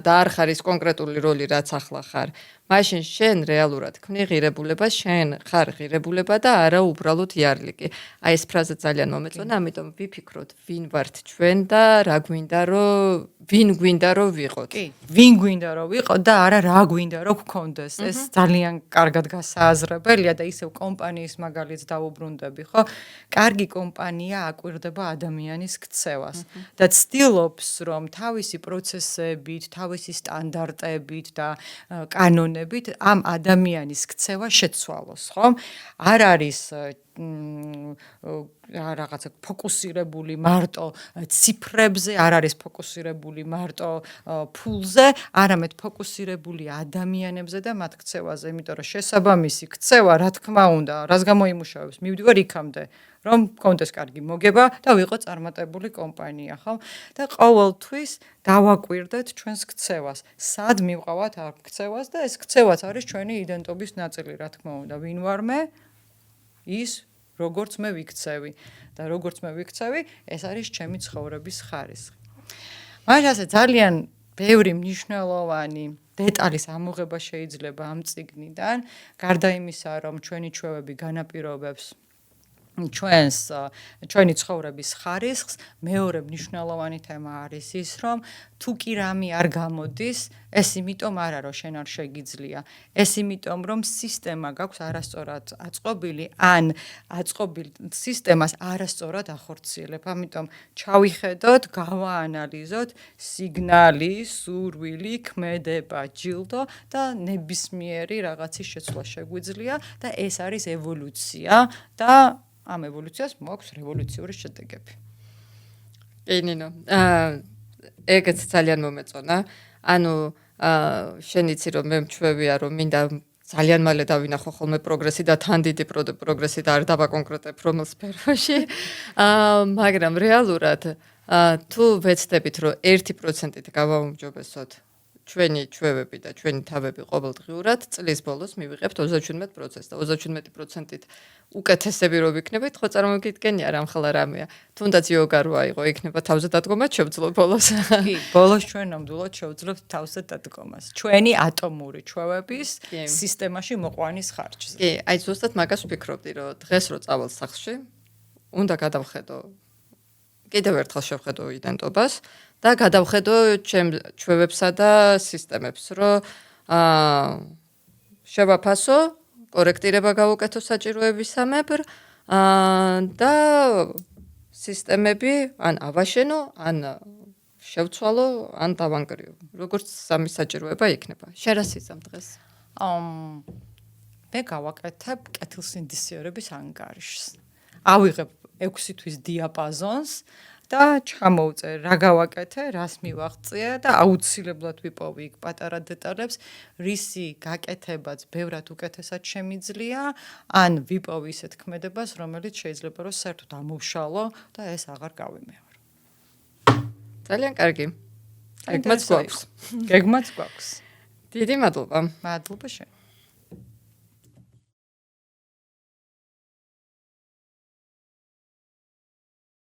და არ ხარის კონკრეტული როლი რაც ახლა ხარ, მაშინ შენ რეალურად ქმნი ღირებულებას, შენ ხარ ღირებულება და არა უბრალოდ იარლიკი. აი ეს ფრაზა ძალიან მომეწონა, ამიტომ ვიფიქროთ, ვინ ვართ ჩვენ და რა გვინდა რომ ვინ გვინდა რომ ვიყოთ. კი, ვინ გვინდა რომ ვიყოთ და არა რა გვინდა რომ გქონდეს. ეს ძალიან კარგად გასააზრებელია და ისევ კომპანიის მაგალითს დავუბრუნდები, ხო? კარგი კომპანია აკვირდება ადამიანის ქცევას და ცდილობს რომ თავისი პროცესებით, თავისი სტანდარტებით და კანონებით ამ ადამიანის ქცევა შეცვალოს, ხო? არ არის რაღაცა ფოკუსირებული მარტო ციფრებზე, არ არის ფოკუსირებული მარტო ფულზე, არამედ ფოკუსირებული ადამიანებზე და მათ ქცევაზე, იმიტომ რომ შესაბამისი ქცევა, რა თქმა უნდა, რას გამოიმუშავებს, მივდივარ იქამდე, რომ მქონდეს კარგი მოგება და ვიყო წარმატებული კომპანია, ხო? და ყოველთვის დავაკვირდეთ ჩვენს ქცევას, სად მივყავათ ამ ქცევას და ეს ქცევაც არის ჩვენი იდენტობის ნაწილი, რა თქმა უნდა, ვინ ვარ მე? ის როგორც მე ვიქცევი და როგორც მე ვიქცევი, ეს არის ჩემი ცხოვრების ხარისხი. მაგრამ ასე ძალიან ბევრი მნიშვნელოვანი დეტალის ამოღება შეიძლება ამ წიგნიდან, გარდა იმისა, რომ ჩვენი ჩვევები განაპირობებს ჩვენი ცხოვრების ხარისხს, მეორე მნიშვნელოვანი თემა არის ის, რომ თუ კი რამე არ გამოდის, ეს იმიტომ არა, რომ შენ არ შეგიძლია, ეს იმიტომ, რომ სისტემა გაქვს არასწორად აწყობილი, ან აწყობილ სისტემას არასწორად ახორციელებ. ამიტომ ჩავიხედოთ, გავაანალიზოთ სიგნალი, სურვილი, ქმედება, ჯილდო და ნებისმიერი რაღაცის შეცვლა შეგვიძლია და ეს არის ევოლუცია და ამ ევოლუციას მოაქვს რევოლუციური შედეგები. კი, ნინო. ეგეც ძალიან მომეწონა. ანუ შენ იცი რომ მე მჩვევია რომ მინდა ძალიან მალე დავინახო ხოლმე პროგრესი და თან დიდი პროგრესი და არ დავაკონკრეტებ რომელ სფეროში. მაგრამ რეალურად თუ ვეცდებით რომ 1%-ით გავაუმჯობესოთ ჩვენი ჩვევები და ჩვენი თავები ყოველდღიურად წლის ბოლოს მივიღებთ 37%-ს და 37%-ით უკეთესები რო ვიქნებით, ხო წარმოგიდგენია რა მხოლოდ რამეა. თუნდაც იოგა რო აიღო, იქნება თავზე დადგომა შევძლო ბოლოს. კი, ბოლოს ჩვენ ნამდვილად შევძლებთ თავზე დადგომას. ჩვენი ატომური ჩვევების სისტემაში მოყვანის ხარჯზე. კი, აი ზუსტად მაგას ვფიქრობდი, რომ დღეს რო წავალ სახლში, უნდა გადავხედო კიდევ ერთხელ შევხედო იდენტობას და გადავხედო ჩვევებსა და სისტემებს, რომ შევაფასო, კორექტირება გავუკეთო საჭიროებისამებრ და სისტემები ან ავაშენო, ან შევცვალო, ან დავანგრიო. როგორც სამი საჭიროება იქნება. შენ რა სიზამ დღეს? მე გავაკეთებ კეთილსინდისიორების ანგარიშს. ავიღებ 6 თვის დიაპაზონს და ჩამოვწე რა გავაკეთე, რას მივაღწია და აუცილებლად ვიპოვი იქ პატარა დეტალებს, რისი გაკეთებაც ბევრად უკეთესად შემიძლია, ან ვიპოვი ისეთ ქმედებას, რომელიც შეიძლება რომ საერთოდ ამოვშალო და ეს აღარ გავიმეორო. ძალიან კარგი. გეგმაც გვაქვს. გეგმაც გვაქვს. დიდი მადლობა. მადლობა შენ.